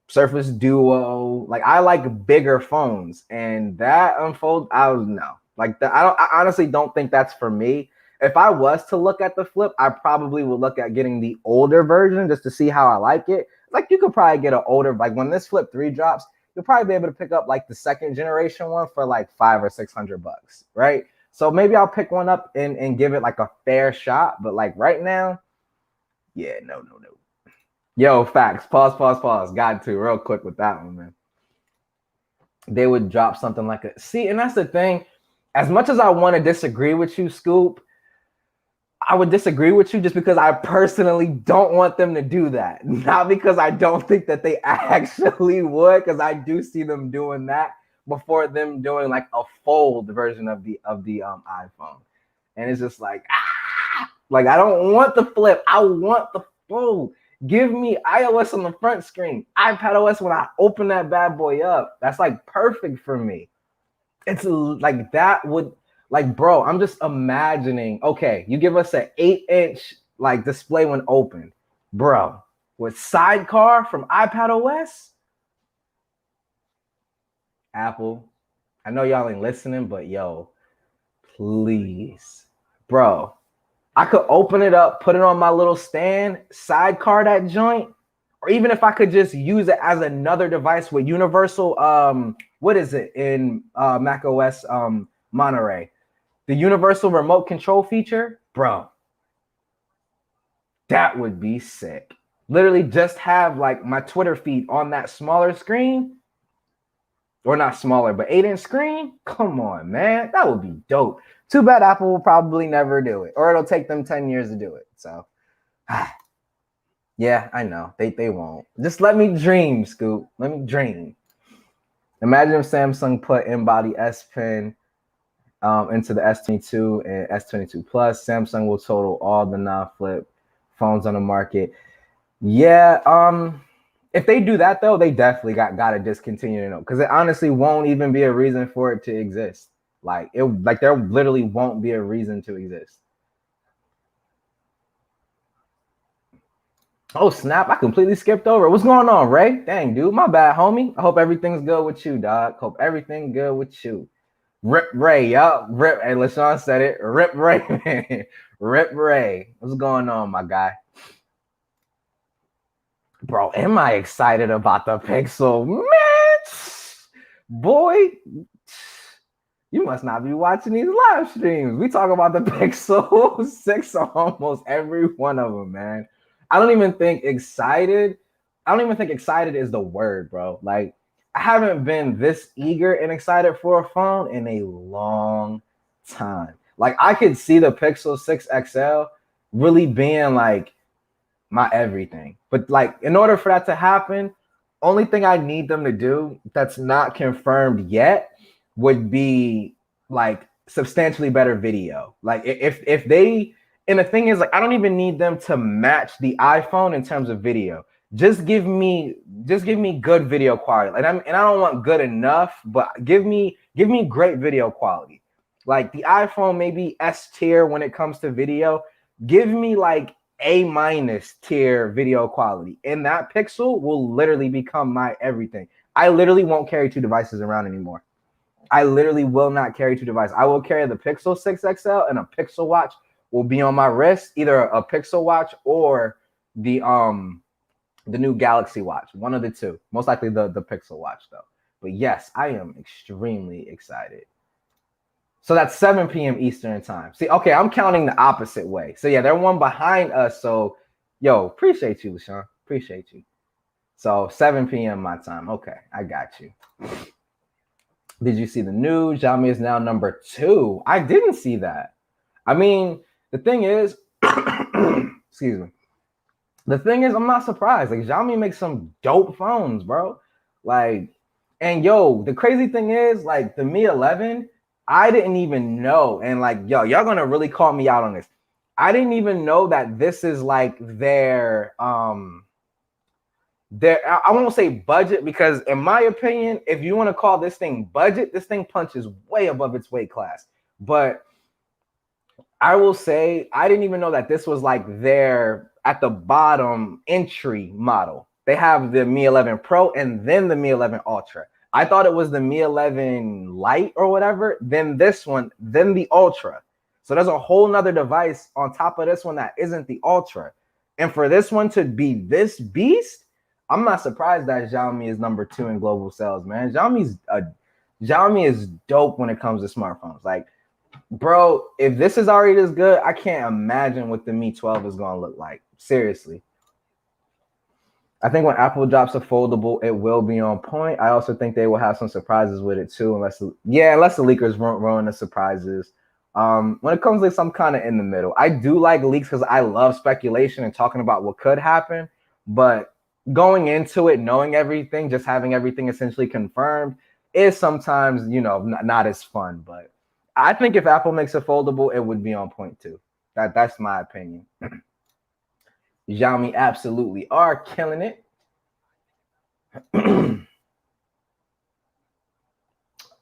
Surface Duo. Like I like bigger phones, and that Unfold, I don't know. Like that, I honestly don't think that's for me. If I was to look at the Flip, I probably would look at getting the older version just to see how I like it. Like you could probably get an older, like when this Flip 3 drops, you'll probably be able to pick up like the second generation one for like $500 or $600, right? So maybe I'll pick one up and give it like a fair shot. But like right now, yeah, no. Yo, facts. Pause. Got to real quick with that one, man. They would drop something like a see, and that's the thing. As much as I want to disagree with you, Scoop, I would disagree with you just because I personally don't want them to do that. Not because I don't think that they actually would, because I do see them doing that before them doing like a fold version of the iPhone. And it's just like I don't want the Flip. I want the fold. Give me iOS on the front screen, iPad OS when I open that bad boy up. That's like perfect for me. It's like that would like, bro, I'm just imagining, okay, you give us an 8-inch like display when opened, bro, with Sidecar from iPad OS. Apple, I know y'all ain't listening, but yo, please, bro, I could open it up, put it on my little stand, Sidecar that joint, or even if I could just use it as another device with universal, what is it in Mac OS Monterey? The universal remote control feature, bro, that would be sick. Literally just have like my Twitter feed on that smaller screen, or not smaller, but 8-inch screen. Come on, man, that would be dope. Too bad Apple will probably never do it, or it'll take them 10 years to do it. So, yeah, I know they won't. Just let me dream, Scoop. Let me dream. Imagine if Samsung put in-body S Pen into the S22 and S22 Plus. Samsung will total all the non-flip phones on the market. Yeah, if they do that though, they definitely got to discontinue it, because it honestly won't even be a reason for it to exist. Like there literally won't be a reason to exist. Oh snap! I completely skipped over. What's going on, Ray? Dang, dude, my bad, homie. I hope everything's good with you, dog. Hope everything good with you. Rip Ray, yup. Rip. Hey, LaShawn said it. Rip Ray, man. Rip Ray. What's going on, my guy? Bro, am I excited about the Pixel? Man, boy, you must not be watching these live streams. We talk about the Pixel 6 on almost every one of them, man. I don't even think excited is the word, bro. Like, I haven't been this eager and excited for a phone in a long time. Like, I could see the Pixel 6 XL really being like my everything. But like, in order for that to happen, only thing I need them to do that's not confirmed yet would be like substantially better video. Like if they, and the thing is, like, I don't even need them to match the iPhone in terms of video. Just give me good video quality. And I don't want good enough, but give me great video quality. Like the iPhone maybe S tier when it comes to video. Give me like A- tier video quality, and that Pixel will literally become my everything. I literally won't carry two devices around anymore. I literally will not carry two devices. I will carry the Pixel 6 XL, and a Pixel Watch will be on my wrist, either a Pixel Watch or the new Galaxy Watch, one of the two. Most likely the Pixel Watch though. But yes, I am extremely excited. So that's 7 p.m. Eastern time. See, okay, I'm counting the opposite way. So yeah, they're one behind us. So, yo, appreciate you, LaShawn. Appreciate you. So 7 p.m. my time. Okay, I got you. Did you see the news? Xiaomi is now number 2. I didn't see that. I mean, the thing is, excuse me. The thing is, I'm not surprised. Like, Xiaomi makes some dope phones, bro. Like, and yo, the crazy thing is, like, the Mi 11, I didn't even know. And like, yo, y'all gonna really call me out on this. I didn't even know that this is like their I won't say budget, because in my opinion, if you want to call this thing budget, this thing punches way above its weight class. But I will say I didn't even know that this was like their at the bottom entry model. They have the Mi 11 Pro and then the Mi 11 Ultra. I thought it was the Mi 11 Lite or whatever, then this one, then the Ultra. So there's a whole nother device on top of this one that isn't the Ultra. And for this one to be this beast, I'm not surprised that Xiaomi is number 2 in global sales, man. Xiaomi is dope when it comes to smartphones. Like, bro, if this is already this good, I can't imagine what the Mi 12 is going to look like. Seriously. I think when Apple drops a foldable, it will be on point. I also think they will have some surprises with it too, unless the leakers ruin the surprises. When it comes to some kind of in the middle, I do like leaks because I love speculation and talking about what could happen. But going into it, knowing everything, just having everything essentially confirmed is sometimes, not as fun. But I think if Apple makes a foldable, it would be on point too. That's my opinion. Xiaomi absolutely are killing it.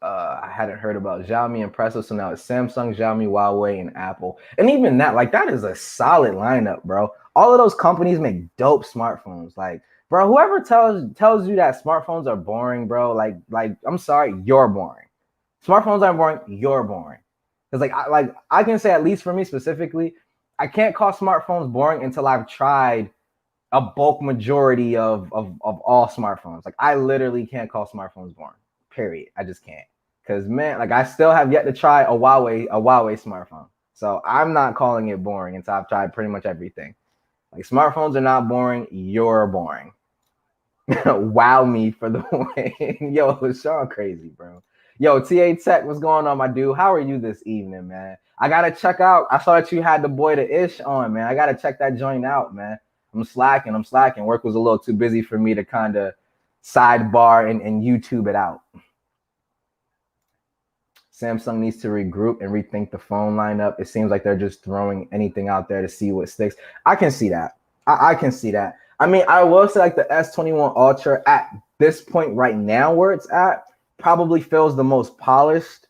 I hadn't heard about Xiaomi Impressive, so now it's Samsung, Xiaomi, Huawei, and Apple. And even that is a solid lineup, bro. All of those companies make dope smartphones. Like, bro, whoever tells you that smartphones are boring, bro, like I'm sorry, you're boring. Smartphones aren't boring, you're boring. Because I can say, at least for me specifically, I can't call smartphones boring until I've tried a bulk majority of all smartphones. Like, I literally can't call smartphones boring. Period. I just can't. Because, man, like, I still have yet to try a Huawei smartphone. So I'm not calling it boring until I've tried pretty much everything. Like, smartphones are not boring. You're boring. Wow me for the win. Yo, Sean crazy, bro. Yo, TA Tech, what's going on, my dude? How are you this evening, man? I got to check out. I saw that you had the boy to Ish on, man. I got to check that joint out, man. I'm slacking. Work was a little too busy for me to kind of sidebar and YouTube it out. Samsung needs to regroup and rethink the phone lineup. It seems like they're just throwing anything out there to see what sticks. I can see that. I can see that. I mean, I will say, like, the S21 Ultra at this point right now where it's at probably feels the most polished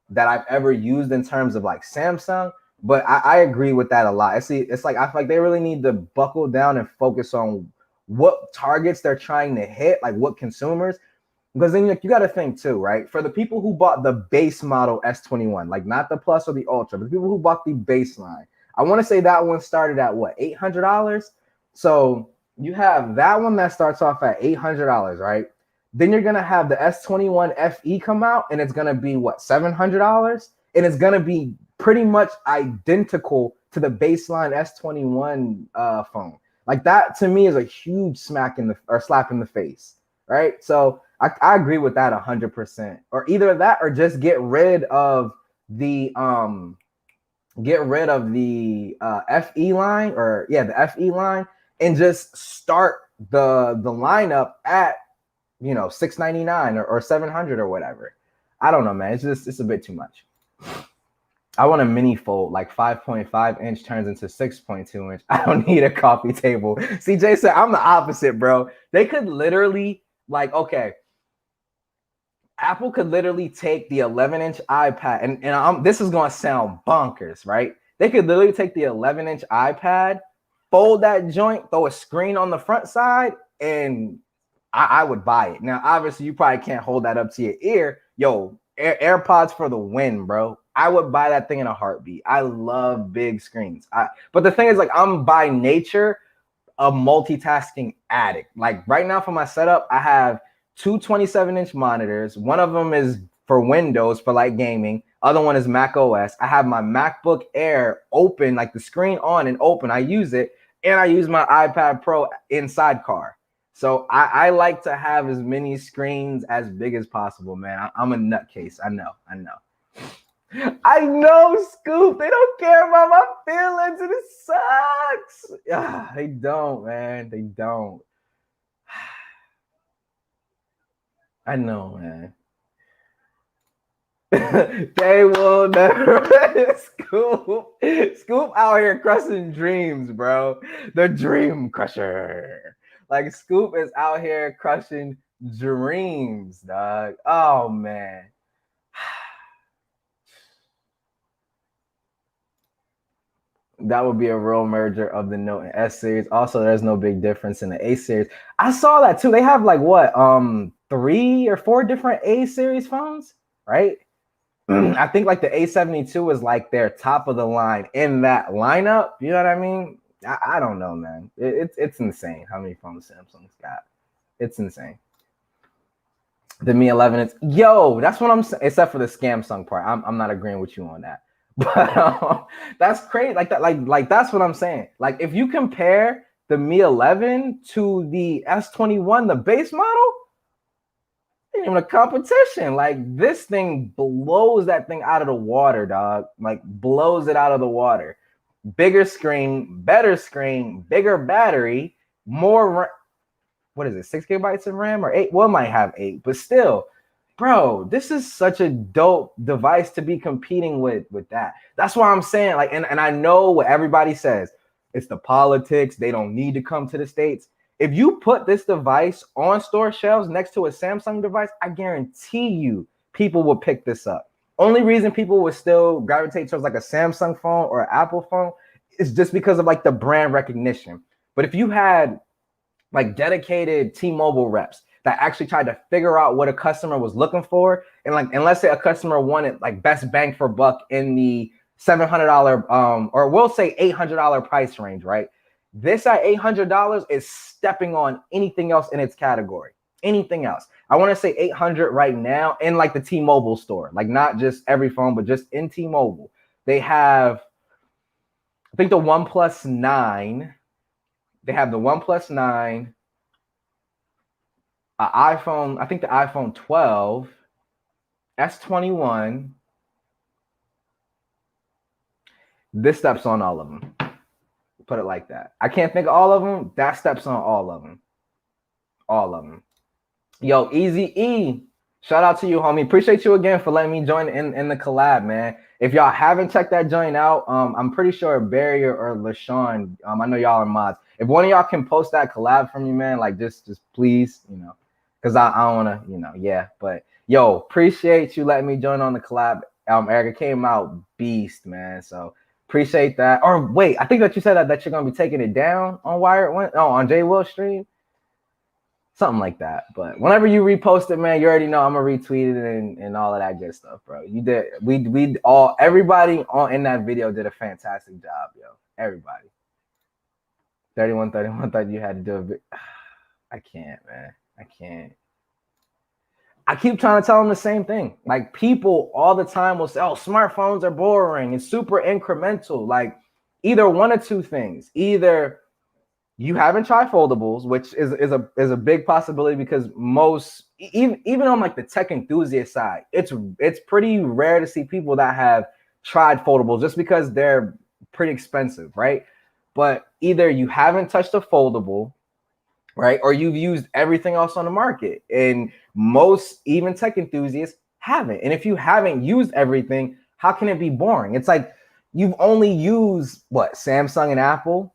that I've ever used in terms of like Samsung. But I agree with that a lot. It's like I feel like they really need to buckle down and focus on what targets they're trying to hit, like what consumers. Because then you got to think too, right? For the people who bought the base model S21, like not the Plus or the Ultra, but the people who bought the baseline, I want to say that one started at what, $800? So you have that one that starts off at $800, right? Then you're going to have the S21 FE come out, and it's going to be what, $700? And it's going to be pretty much identical to the baseline S21 phone. Like, that to me is a huge slap in the face, right? So I agree with that 100%. Or either that, or just get rid of the FE line, or the FE line, and just start the lineup at $699 or $700 or whatever. I don't know, man. It's a bit too much. I want a mini fold, like 5.5 inch turns into 6.2 inch. I don't need a coffee table. CJ said I'm the opposite, bro. They could literally, like, okay, Apple could literally take the 11-inch iPad, and this is going to sound bonkers, right? They could literally take the 11-inch iPad, fold that joint, throw a screen on the front side, and I would buy it. Now, obviously, you probably can't hold that up to your ear. Yo, AirPods for the win, bro. I would buy that thing in a heartbeat. I love big screens. But the thing is, like, I'm by nature a multitasking addict. Like, right now for my setup, I have two 27-inch monitors. One of them is for Windows, for like gaming. Other one is Mac OS. I have my MacBook Air open, like the screen on and open. I use it, and I use my iPad Pro in sidecar. So I like to have as many screens as big as possible, man. I'm a nutcase. I know. I know, Scoop. They don't care about my feelings, and it sucks. They don't, man. They don't. I know, man. They will never. Scoop out here crushing dreams, bro. The dream crusher. Like, Scoop is out here crushing dreams, dog. Oh, man. That would be a real merger of the Note and S series. Also, there's no big difference in the A series. I saw that too. They have like what, 3 or 4 different A series phones, right? I think like the A72 is like their top of the line in that lineup. You know what I mean? I don't know, man. It's insane how many phones Samsung's got. It's insane. The Mi 11 is that's what I'm saying. Except for the Scamsung part, I'm not agreeing with you on that. But that's crazy. Like that, like that's what I'm saying. Like if you compare the Mi 11 to the S21, the base model, ain't even a competition. Like this thing blows that thing out of the water, dog. Like blows it out of the water. Bigger screen, better screen, bigger battery, more. What is it? 6 gigabytes of RAM or 8? Well, it might have 8, but still, bro, this is such a dope device to be competing with that. That's why I'm saying, like, and I know what everybody says. It's the politics. They don't need to come to the States. If you put this device on store shelves next to a Samsung device, I guarantee you people will pick this up. Only reason people would still gravitate towards like a Samsung phone or an Apple phone is just because of like the brand recognition. But if you had like dedicated T-Mobile reps that actually tried to figure out what a customer was looking for, and like, and let's say a customer wanted like best bang for buck in the $700 or we'll say $800 price range, right? This at $800 is stepping on anything else in its category. Anything else. I want to say 800 right now in like the T-Mobile store, like not just every phone, but just in T-Mobile. They have, I think the OnePlus 9. They have the OnePlus 9, an iPhone, I think the iPhone 12, S21. This steps on all of them. Put it like that. I can't think of all of them. That steps on all of them. All of them. Yo, Easy E. Shout out to you, homie. Appreciate you again for letting me join in the collab, man. If y'all haven't checked that joint out, I'm pretty sure Barry or LaShawn, I know y'all are mods. If one of y'all can post that collab for me, man, like just please, you know, because I don't want to, you know, yeah. But yo, appreciate you letting me join on the collab. Erica came out beast, man. So appreciate that. Or wait, I think that you said that you're gonna be taking it down on Wired One. Oh, on J Will stream. Something like that. But whenever you repost it, man, you already know I'm gonna retweet it and all of that good stuff, bro. You did. We all, everybody on in that video did a fantastic job, yo. Everybody. 31 thought you had to do a bit. I can't, man. I can't. I keep trying to tell them the same thing. Like people all the time will say, "Oh, smartphones are boring and super incremental." Like either one of two things. Either you haven't tried foldables, which is a big possibility because most, even on like the tech enthusiast side, it's pretty rare to see people that have tried foldables just because they're pretty expensive, right? But either you haven't touched a foldable, right, or you've used everything else on the market, and most even tech enthusiasts haven't. And if you haven't used everything, how can it be boring? It's like you've only used what, Samsung and Apple.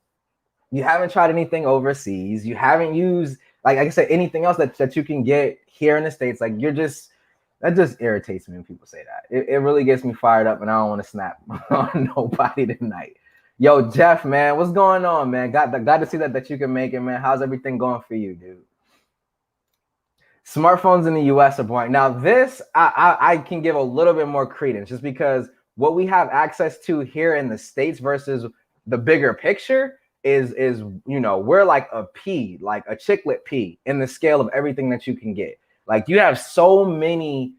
You haven't tried anything overseas. You haven't used, like I said, anything else that you can get here in the States. Like that just irritates me when people say that. It really gets me fired up, and I don't want to snap on nobody tonight. Yo, Jeff, man, what's going on, man? Glad to see that you can make it, man. How's everything going for you, dude? Smartphones in the US are boring. Now, this I can give a little bit more credence just because what we have access to here in the States versus the bigger picture is you know, we're like a pea, like a chiclet pea in the scale of everything that you can get. Like you have so many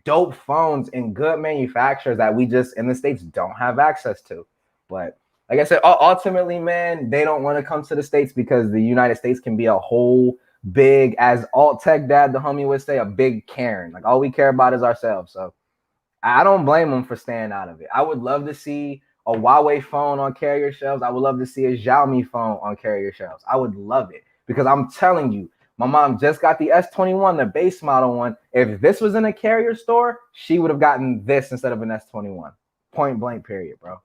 dope phones and good manufacturers that we just in the States don't have access to. But like I said, ultimately, man, they don't want to come to the States because the United States can be a whole big, as alt tech dad, the homie would say, a big Karen. Like all we care about is ourselves. So I don't blame them for staying out of it. I would love to see a Huawei phone on carrier shelves. I would love to see a Xiaomi phone on carrier shelves. I would love it because I'm telling you, my mom just got the S21, the base model one. If this was in a carrier store, she would have gotten this instead of an S21. Point blank, period, bro.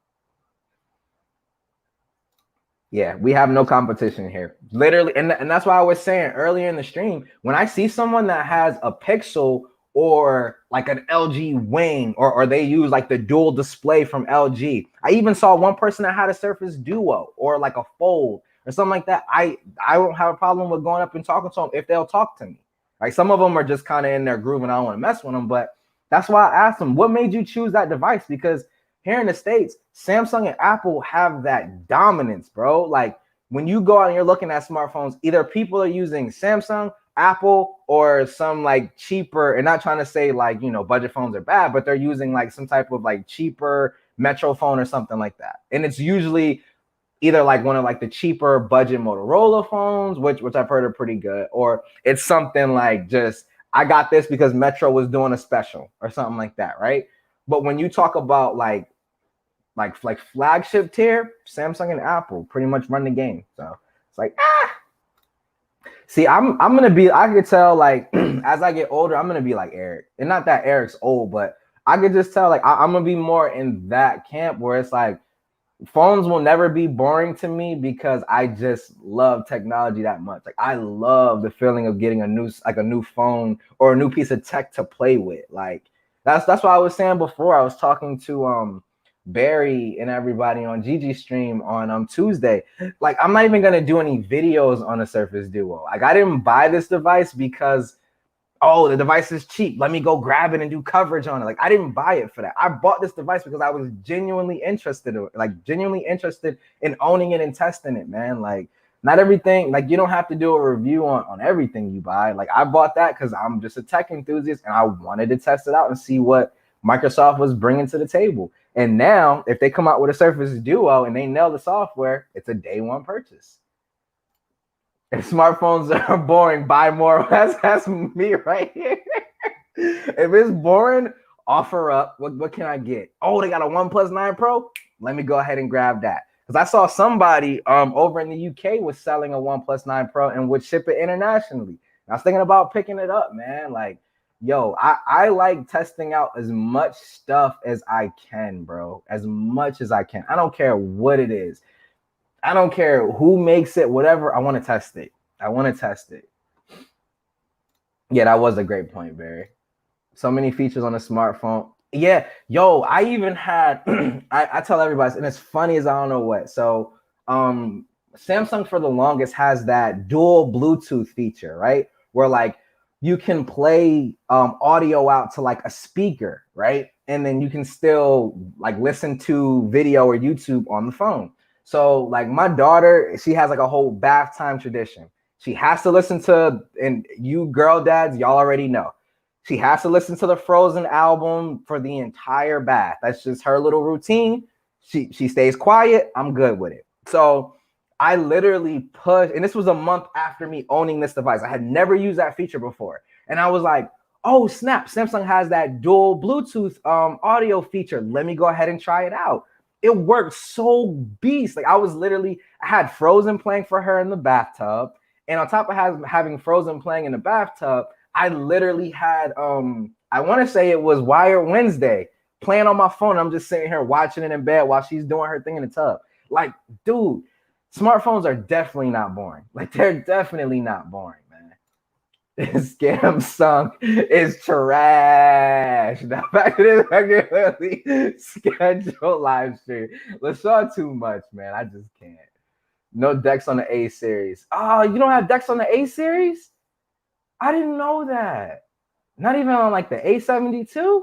Yeah, we have no competition here. Literally, and that's why I was saying earlier in the stream, when I see someone that has a Pixel or like an LG Wing, or they use like the dual display from LG. I even saw one person that had a Surface Duo or like a Fold or something like that. I don't have a problem with going up and talking to them if they'll talk to me. Like some of them are just kind of in their groove and I don't want to mess with them, but that's why I asked them, what made you choose that device? Because here in the States, Samsung and Apple have that dominance, bro. Like when you go out and you're looking at smartphones, either people are using Samsung, Apple, or some like cheaper, and not trying to say like, you know, budget phones are bad, but they're using like some type of like cheaper Metro phone or something like that. And it's usually either like one of like the cheaper budget Motorola phones, which I've heard are pretty good, or it's something like just I got this because Metro was doing a special or something like that, right? But when you talk about like flagship tier, Samsung and Apple pretty much run the game. So it's like See, I'm gonna be. I could tell like as I get older, I'm gonna be like Eric, and not that Eric's old, but I could just tell like I'm gonna be more in that camp where it's like phones will never be boring to me because I just love technology that much. Like I love the feeling of getting a new phone or a new piece of tech to play with. Like that's what I was saying before. I was talking to Barry and everybody on Gigi stream on Tuesday. Like I'm not even gonna do any videos on a Surface Duo. Like I didn't buy this device because oh, the device is cheap. Let me go grab it and do coverage on it. Like I didn't buy it for that. I bought this device because I was genuinely interested in owning it and testing it, man. Like not everything, like you don't have to do a review on everything you buy. Like I bought that because I'm just a tech enthusiast and I wanted to test it out and see what Microsoft was bringing to the table. And now if they come out with a Surface Duo and they nail the software, it's a day one purchase. If smartphones are boring, buy more. That's me right here. If it's boring, offer up. What can I get? Oh, they got a OnePlus 9 Pro. Let me go ahead and grab that. Because I saw somebody over in the UK was selling a OnePlus 9 Pro and would ship it internationally. I was thinking about picking it up, man. Like, yo, I like testing out as much stuff as I can, bro. As much as I can. I don't care what it is. I don't care who makes it, whatever. I want to test it. I want to test it. Yeah, that was a great point, Barry. So many features on a smartphone. Yeah, yo, I even had, I tell everybody, and it's funny as I don't know what. So Samsung for the longest has that dual Bluetooth feature, right? Where like you can play audio out to like a speaker, right? And then you can still like listen to video or YouTube on the phone. So like my daughter, she has like a whole bath time tradition. She has to listen to, and you girl dads, y'all already know. She has to listen to the Frozen album for the entire bath. That's just her little routine. She stays quiet. I'm good with it. So I literally pushed, and this was a month after me owning this device. I had never used that feature before. And I was like, oh snap, Samsung has that dual Bluetooth audio feature. Let me go ahead and try it out. It worked so beast. Like I had Frozen playing for her in the bathtub. And on top of having Frozen playing in the bathtub, I literally had, I want to say it was Wire Wednesday playing on my phone. I'm just sitting here watching it in bed while she's doing her thing in the tub. Like, dude, smartphones are definitely not boring. Like, they're definitely not boring, man. Samsung is trash. The fact that it's regularly scheduled live stream. LaShawn too much, man. I just can't. No decks on the A series. Oh, you don't have decks on the A series? I didn't know that. Not even on like the A72?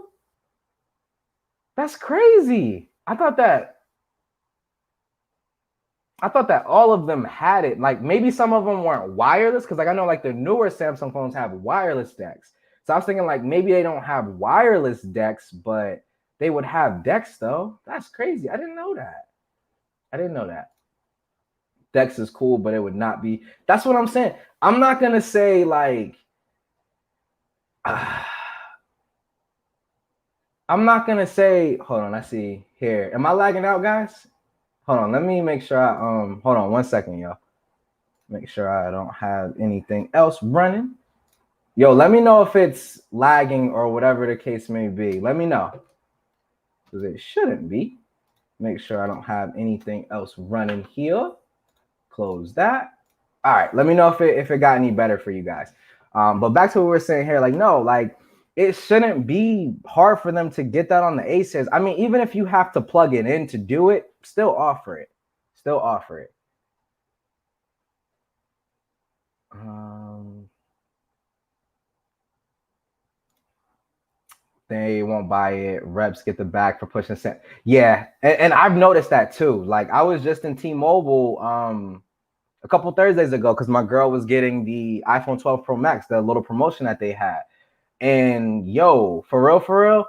That's crazy. I thought that all of them had it. Like maybe some of them weren't wireless because like I know like the newer Samsung phones have wireless decks. So I was thinking like maybe they don't have wireless decks, but they would have decks though. That's crazy. I didn't know that. Decks is cool, but it would not be. That's what I'm saying. I'm not gonna say like I'm not gonna say, hold on, I see here. Am I lagging out, guys? Hold on, let me make sure I hold on 1 second, y'all. Make sure I don't have anything else running. Yo, let me know if it's lagging or whatever the case may be. Let me know. Because it shouldn't be. Make sure I don't have anything else running here. Close that. All right, let me know if it got any better for you guys. But back to what we were saying here, like, no, like it shouldn't be hard for them to get that on the A series. I mean, even if you have to plug it in to do it, still offer it. Still offer it. They won't buy it. Reps get the bag for pushing cent. Yeah, and I've noticed that too. Like I was just in T-Mobile a couple Thursdays ago because my girl was getting the iPhone 12 Pro Max, the little promotion that they had. And yo, for real,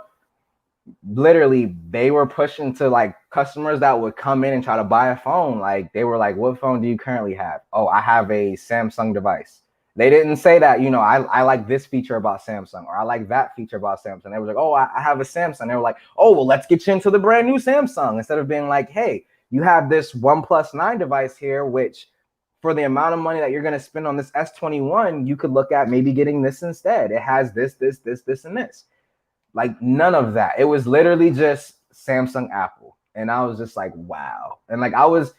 literally they were pushing to like customers that would come in and try to buy a phone. Like they were like, what phone do you currently have? Oh, I have a Samsung device. They didn't say that, I like this feature about Samsung or I like that feature about Samsung. They were like, oh, I have a Samsung. They were like, oh, well, let's get you into the brand new Samsung, instead of being like, hey, you have this OnePlus 9 device here, which for the amount of money that you're going to spend on this S21, you could look at maybe getting this instead. It has this, and this. Like none of that. It was literally just Samsung, Apple. And I was just like, wow. And like I was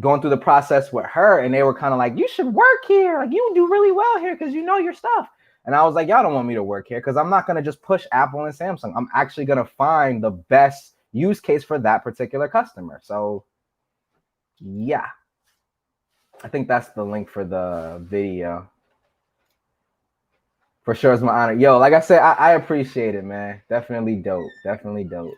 going through the process with her and they were kind of like, you should work here. Like you do really well here because you know your stuff. And I was like, y'all don't want me to work here because I'm not going to just push Apple and Samsung. I'm actually going to find the best use case for that particular customer. So yeah, I think that's the link for the video. For sure, it's my honor. Yo, like I said, I appreciate it, man. Definitely dope. Definitely dope.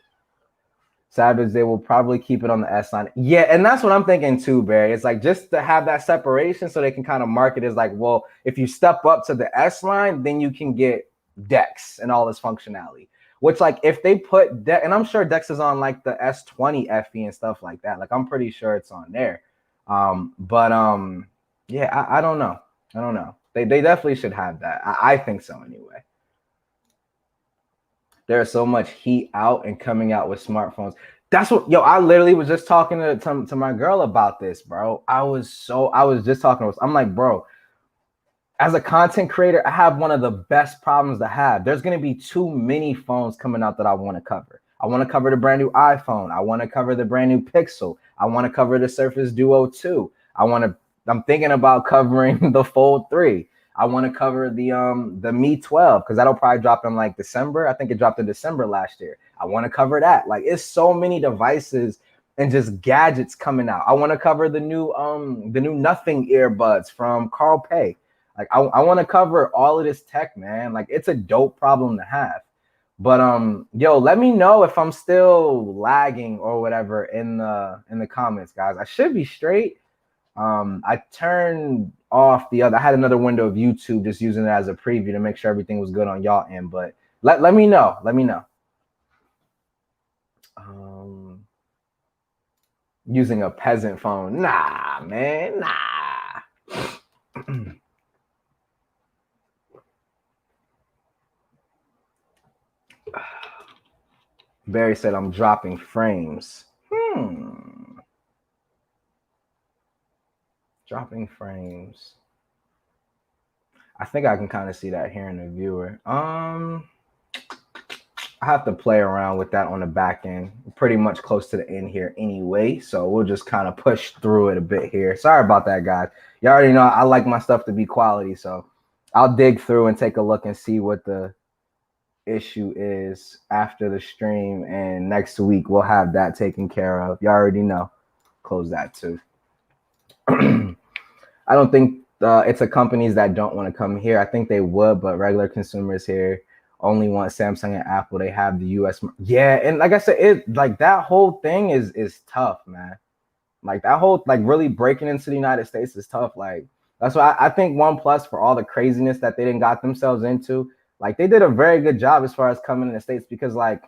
Savage, they will probably keep it on the S line. Yeah, and that's what I'm thinking too, Barry. It's like just to have that separation so they can kind of market as like, well, if you step up to the S line, then you can get Dex and all this functionality. Which, like, if they put Dex, and I'm sure Dex is on like the S20 FE and stuff like that. Like, I'm pretty sure it's on there. Yeah, I don't know. I don't know. They definitely should have that. I think so anyway. There's so much heat out and coming out with smartphones. That's what, yo, I literally was just talking to my girl about this, bro. I was just talking to her. I'm like, bro, as a content creator, I have one of the best problems to have. There's going to be too many phones coming out that I want to cover. I want to cover the brand new iPhone. I want to cover the brand new Pixel. I want to cover the Surface Duo 2. I'm thinking about covering the Fold 3. I want to cover the Mi 12 because that'll probably drop in like December. I think it dropped in December last year. I want to cover that. Like it's so many devices and just gadgets coming out. I want to cover the new Nothing earbuds from Carl Pei. Like I want to cover all of this tech, man. Like it's a dope problem to have. But yo, let me know if I'm still lagging or whatever in the comments, guys. I should be straight. I turned off I had another window of YouTube just using it as a preview to make sure everything was good on y'all end. But let me know. Let me know. Using a peasant phone. Nah, man. Nah. Barry said I'm dropping frames. Dropping frames. I think I can kind of see that here in the viewer. I have to play around with that on the back end. Pretty much close to the end here anyway. So we'll just kind of push through it a bit here. Sorry about that, guys. You already know I like my stuff to be quality. So I'll dig through and take a look and see what the issue is after the stream. And next week we'll have that taken care of. You already know. Close that too. I don't think it's a companies that don't want to come here. I think they would, but regular consumers here only want Samsung and Apple. They have the US. Yeah, and like I said, it like that whole thing is tough, man. Like that whole like really breaking into the United States is tough. Like that's why I think OnePlus, for all the craziness that they didn't got themselves into, like they did a very good job as far as coming in the States, because like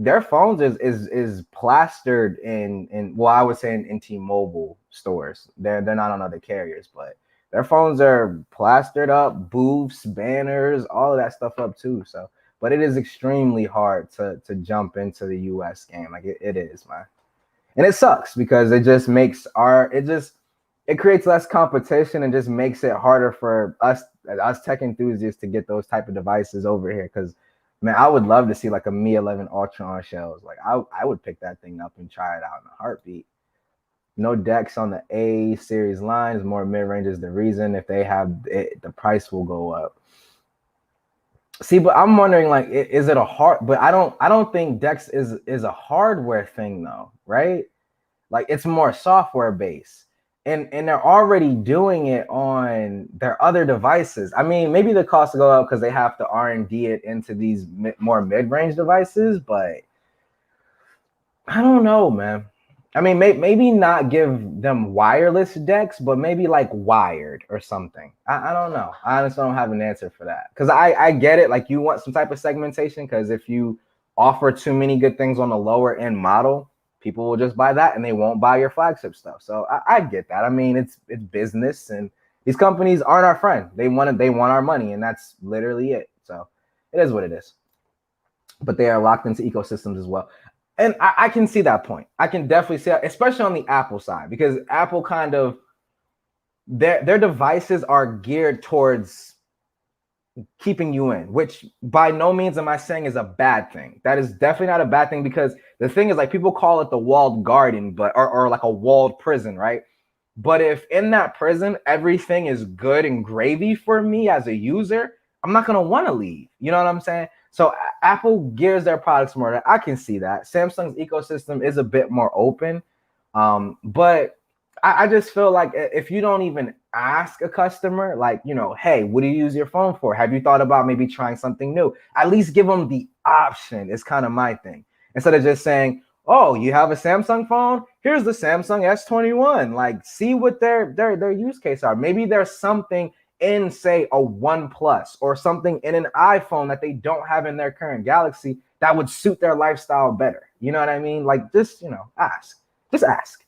their phones is plastered in well, I would say in T-Mobile stores. They're not on other carriers, but their phones are plastered up, booths, banners, all of that stuff up too. So, but it is extremely hard to jump into the US game. Like it is, man. And it sucks because it just makes it creates less competition and just makes it harder for us tech enthusiasts to get those type of devices over here. Because man, I would love to see like a Mi 11 Ultra on shelves. Like I would pick that thing up and try it out in a heartbeat. No Dex on the A series lines, more mid range is the reason. If they have it, the price will go up. See, but I'm wondering, like, is it a hard? But I don't think Dex is a hardware thing though, right? Like, it's more software based, and they're already doing it on their other devices. I mean, maybe the costs go up because they have to R&D it into these more mid range devices, but I don't know, man. I mean, maybe not give them wireless decks, but maybe like wired or something. I don't know. I honestly don't have an answer for that. Because I get it. Like, you want some type of segmentation, because if you offer too many good things on the lower end model, people will just buy that and they won't buy your flagship stuff. So I get that. I mean, it's business, and these companies aren't our friend. They want our money, and that's literally it. So it is what it is. But they are locked into ecosystems as well. And I can see that point. I can definitely see that, especially on the Apple side, because Apple kind of their devices are geared towards keeping you in, which by no means am I saying is a bad thing. That is definitely not a bad thing, because the thing is, like, people call it the walled garden, but or like a walled prison, right? But if in that prison everything is good and gravy for me as a user, I'm not gonna want to leave. You know what I'm saying? So Apple gears their products more. I can see that. Samsung's ecosystem is a bit more open, but I just feel like if you don't even ask a customer, like, hey, what do you use your phone for? Have you thought about maybe trying something new? At least give them the option. It's kind of my thing. Instead of just saying, oh, you have a Samsung phone? Here's the Samsung S21. Like, see what their use case are. Maybe there's something in, say, a OnePlus or something in an iPhone that they don't have in their current Galaxy that would suit their lifestyle better. You know what I mean? Like, just, ask. Just ask.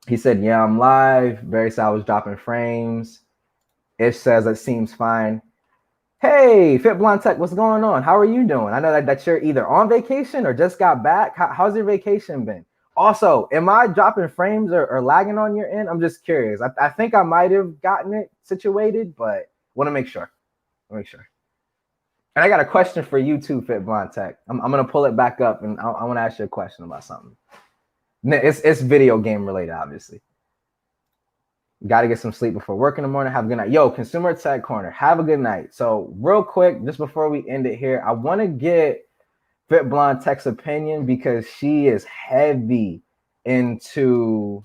He said, yeah, I'm live. Barry said I was dropping frames. Ish says it seems fine. Hey, Fit Blonde Tech, what's going on? How are you doing? I know that you're either on vacation or just got back. How's your vacation been? Also, am I dropping frames or lagging on your end? I'm just curious. I think I might have gotten it situated, but want to make sure. Make sure. And I got a question for you too, Fit Blonde Tech. I'm going to pull it back up, and I want to ask you a question about something. It's video game related, obviously. Got to get some sleep before work in the morning. Have a good night. Yo, Consumer Tech Corner, have a good night. So real quick, just before we end it here, I want to get Fit Blonde Tech's opinion, because she is heavy into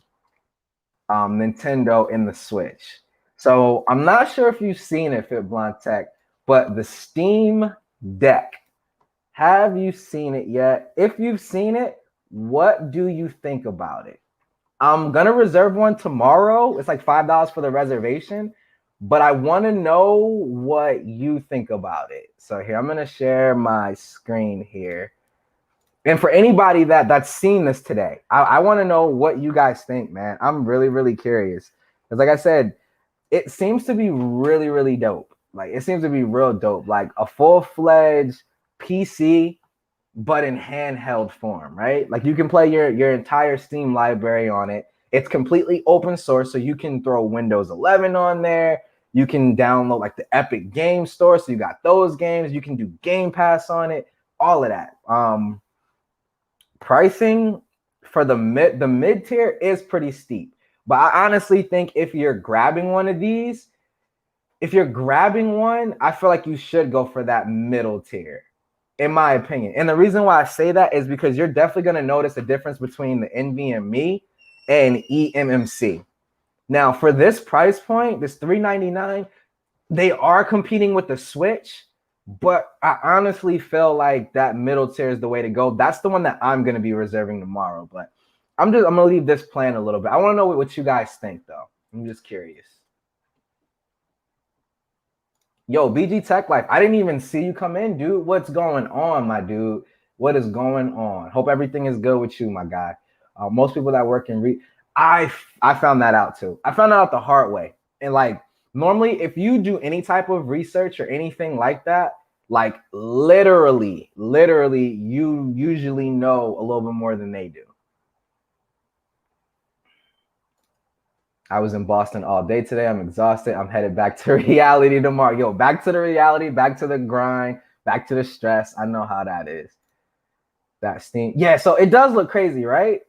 Nintendo and the Switch. So I'm not sure if you've seen it, Fit Blonde Tech, but the Steam Deck. Have you seen it yet? If you've seen it, what do you think about it? I'm gonna reserve one tomorrow. It's like $5 for the reservation, but I want to know what you think about it. So here, I'm gonna share my screen here. And for anybody that's seen this today, I want to know what you guys think, man. I'm really, really curious. Because like I said, it seems to be really, really dope. Like, it seems to be real dope. Like a full-fledged PC, but in handheld form, right? Like, you can play your entire Steam library on it. It's completely open source, so you can throw Windows 11 on there. You can download like the Epic Game Store, so you got those games. You can do Game Pass on it, all of that. Pricing for the mid tier is pretty steep, but I honestly think if you're grabbing one of these, I feel like you should go for that middle tier, in my opinion. And the reason why I say that is because you're definitely going to notice a difference between the NVMe and eMMC. Now, for this price point, this $399, they are competing with the Switch, but I honestly feel like that middle tier is the way to go. That's the one that I'm going to be reserving tomorrow. But I'm going to leave this plan a little bit. I want to know what you guys think, though. I'm just curious. Yo, BG Tech Life, I didn't even see you come in, dude. What's going on, my dude? What is going on? Hope everything is good with you, my guy. Most people that work in I found that out too. I found out the hard way. And like, normally, if you do any type of research or anything like that, like literally, you usually know a little bit more than they do. I was in Boston all day today. I'm exhausted. I'm headed back to reality tomorrow. Yo, back to the reality, back to the grind, back to the stress. I know how that is. That Steam. Yeah, so it does look crazy, right?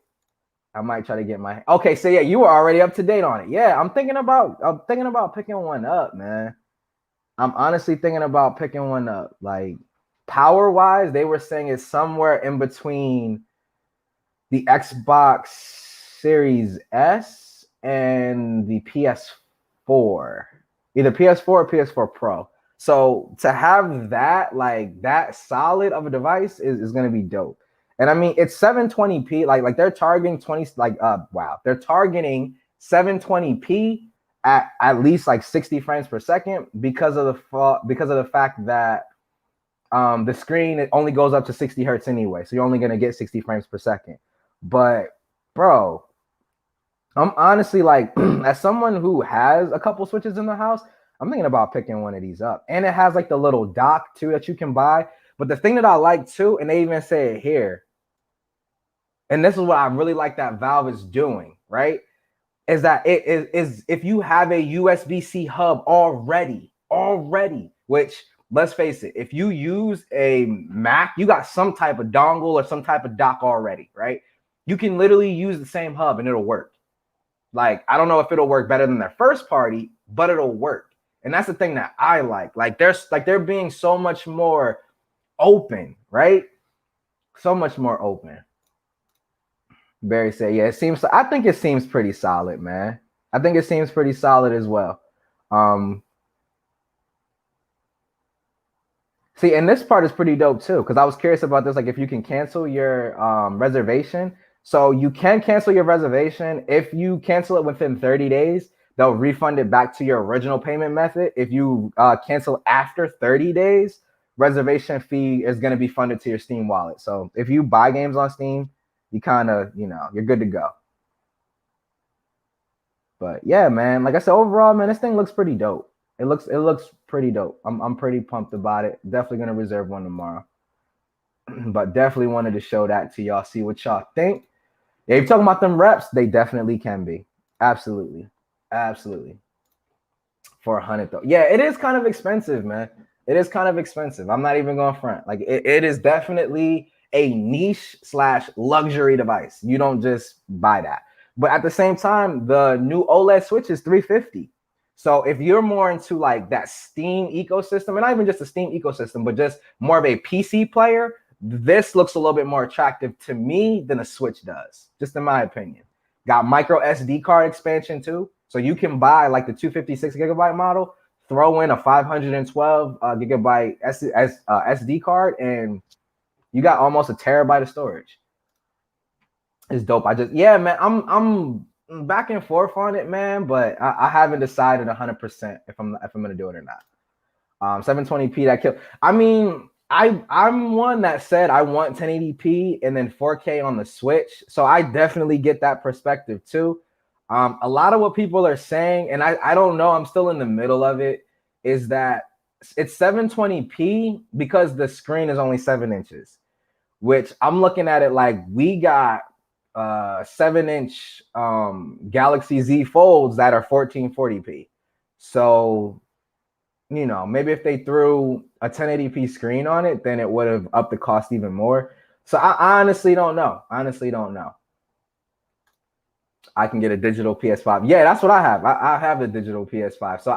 I might try to get my. Okay, so yeah, you were already up to date on it. Yeah, I'm thinking about picking one up, man. I'm honestly thinking about picking one up. Like power wise, they were saying it's somewhere in between the Xbox Series S and the PS4, either PS4 or PS4 Pro. So to have that, like that solid of a device is going to be dope. And I mean, it's 720p. Like they're targeting 20. Like wow, they're targeting 720p at least like 60 frames per second because of the fact that the screen, it only goes up to 60 hertz anyway, so you're only gonna get 60 frames per second. But bro, I'm honestly like, as someone who has a couple switches in the house, I'm thinking about picking one of these up. And it has like the little dock too that you can buy. But the thing that I like too, and they even say it here, and this is what I really like that Valve is doing, right? Is that it is if you have a USB-C hub already, which let's face it, if you use a Mac, you got some type of dongle or some type of dock already, right? You can literally use the same hub and it'll work. Like, I don't know if it'll work better than their first party, but it'll work. And that's the thing that I like. Like they're being so much more open, right? So much more open. Barry said, yeah, I think it seems pretty solid, man. I think it seems pretty solid as well. See, and this part is pretty dope too, because I was curious about this. Like, if you can cancel your reservation. So you can cancel your reservation. If you cancel it within 30 days, they'll refund it back to your original payment method. If you cancel after 30 days, reservation fee is going to be funded to your Steam wallet. So if you buy games on Steam, you kind of, you're good to go. But yeah, man, like I said, overall, man, this thing looks pretty dope. It looks pretty dope. I'm pretty pumped about it. Definitely gonna reserve one tomorrow. But definitely wanted to show that to y'all, see what y'all think. Yeah, you're talking about them reps, they definitely can be. Absolutely. For 100 though. Yeah, it is kind of expensive, man. It is kind of expensive. I'm not even going front. Like it is definitely a niche / luxury device. You don't just buy that. But at the same time, the new OLED Switch is $350. So if you're more into like that Steam ecosystem, and not even just a Steam ecosystem, but just more of a PC player, this looks a little bit more attractive to me than a Switch does, just in my opinion. Got micro SD card expansion too. So you can buy like the 256 gigabyte model, throw in a 512 gigabyte SD card, and you got almost a terabyte of storage. It's dope. Yeah, man, I'm back and forth on it, man, but I haven't decided 100% if I'm gonna do it or not. 720p that kill. I mean, I'm one that said I want 1080p and then 4K on the Switch, so I definitely get that perspective too. A lot of what people are saying, and I don't know, I'm still in the middle of it, is that it's 720p because the screen is only 7 inches, which I'm looking at it like we got 7-inch Galaxy Z Folds that are 1440p. So, maybe if they threw a 1080p screen on it, then it would have upped the cost even more. So I honestly don't know. I can get a digital PS5. Yeah, that's what I have. I have a digital PS5. So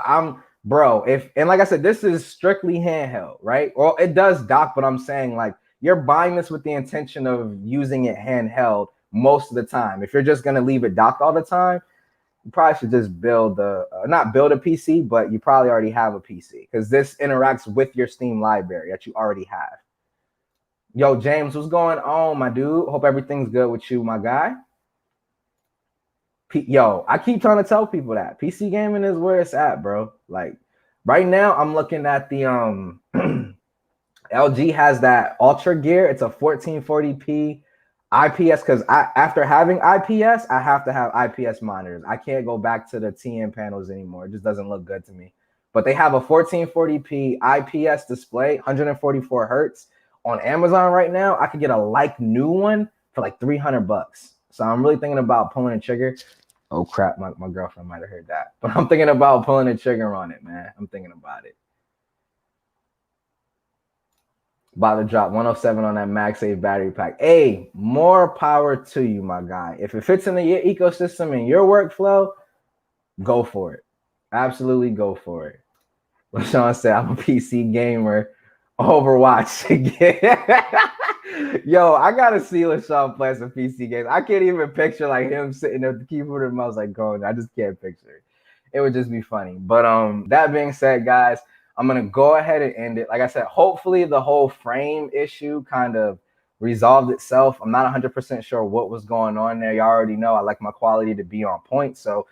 and like I said, this is strictly handheld, right? Well, it does dock, but I'm saying like you're buying this with the intention of using it handheld most of the time. If you're just going to leave it docked all the time, you probably should just not build a PC, but you probably already have a PC because this interacts with your Steam library that you already have. Yo, James, what's going on, my dude? Hope everything's good with you, my guy. Yo, I keep trying to tell people that PC gaming is where it's at, bro. Like right now, I'm looking at the LG has that Ultra gear. It's a 1440p IPS because after having IPS, I have to have IPS monitors. I can't go back to the TN panels anymore. It just doesn't look good to me. But they have a 1440p IPS display, 144 hertz on Amazon right now. I could get a new one for like $300. So I'm really thinking about pulling a trigger. Oh crap, my girlfriend might have heard that. But I'm thinking about pulling a trigger on it, man. I'm thinking about it. About to drop 107 on that MagSafe battery pack. Hey, more power to you, my guy. If it fits into your ecosystem and your workflow, go for it. Absolutely go for it. LaShawn said, I'm a PC gamer. Overwatch again. Yo, I gotta see LaShawn play some PC games. I can't even picture like him sitting at the keyboard and mouse like going. I just can't picture it. It would just be funny. But that being said, guys, I'm gonna go ahead and end it. Like I said, hopefully the whole frame issue kind of resolved itself. I'm not 100% sure what was going on there. Y'all already know I like my quality to be on point. So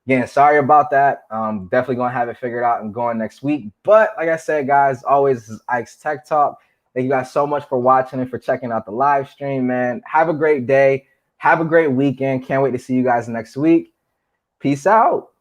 again, sorry about that. Definitely gonna have it figured out and going next week. But like I said, guys, always, this is Ike's Tech Talk. Thank you guys so much for watching and for checking out the live stream, man. Have a great day. Have a great weekend. Can't wait to see you guys next week. Peace out.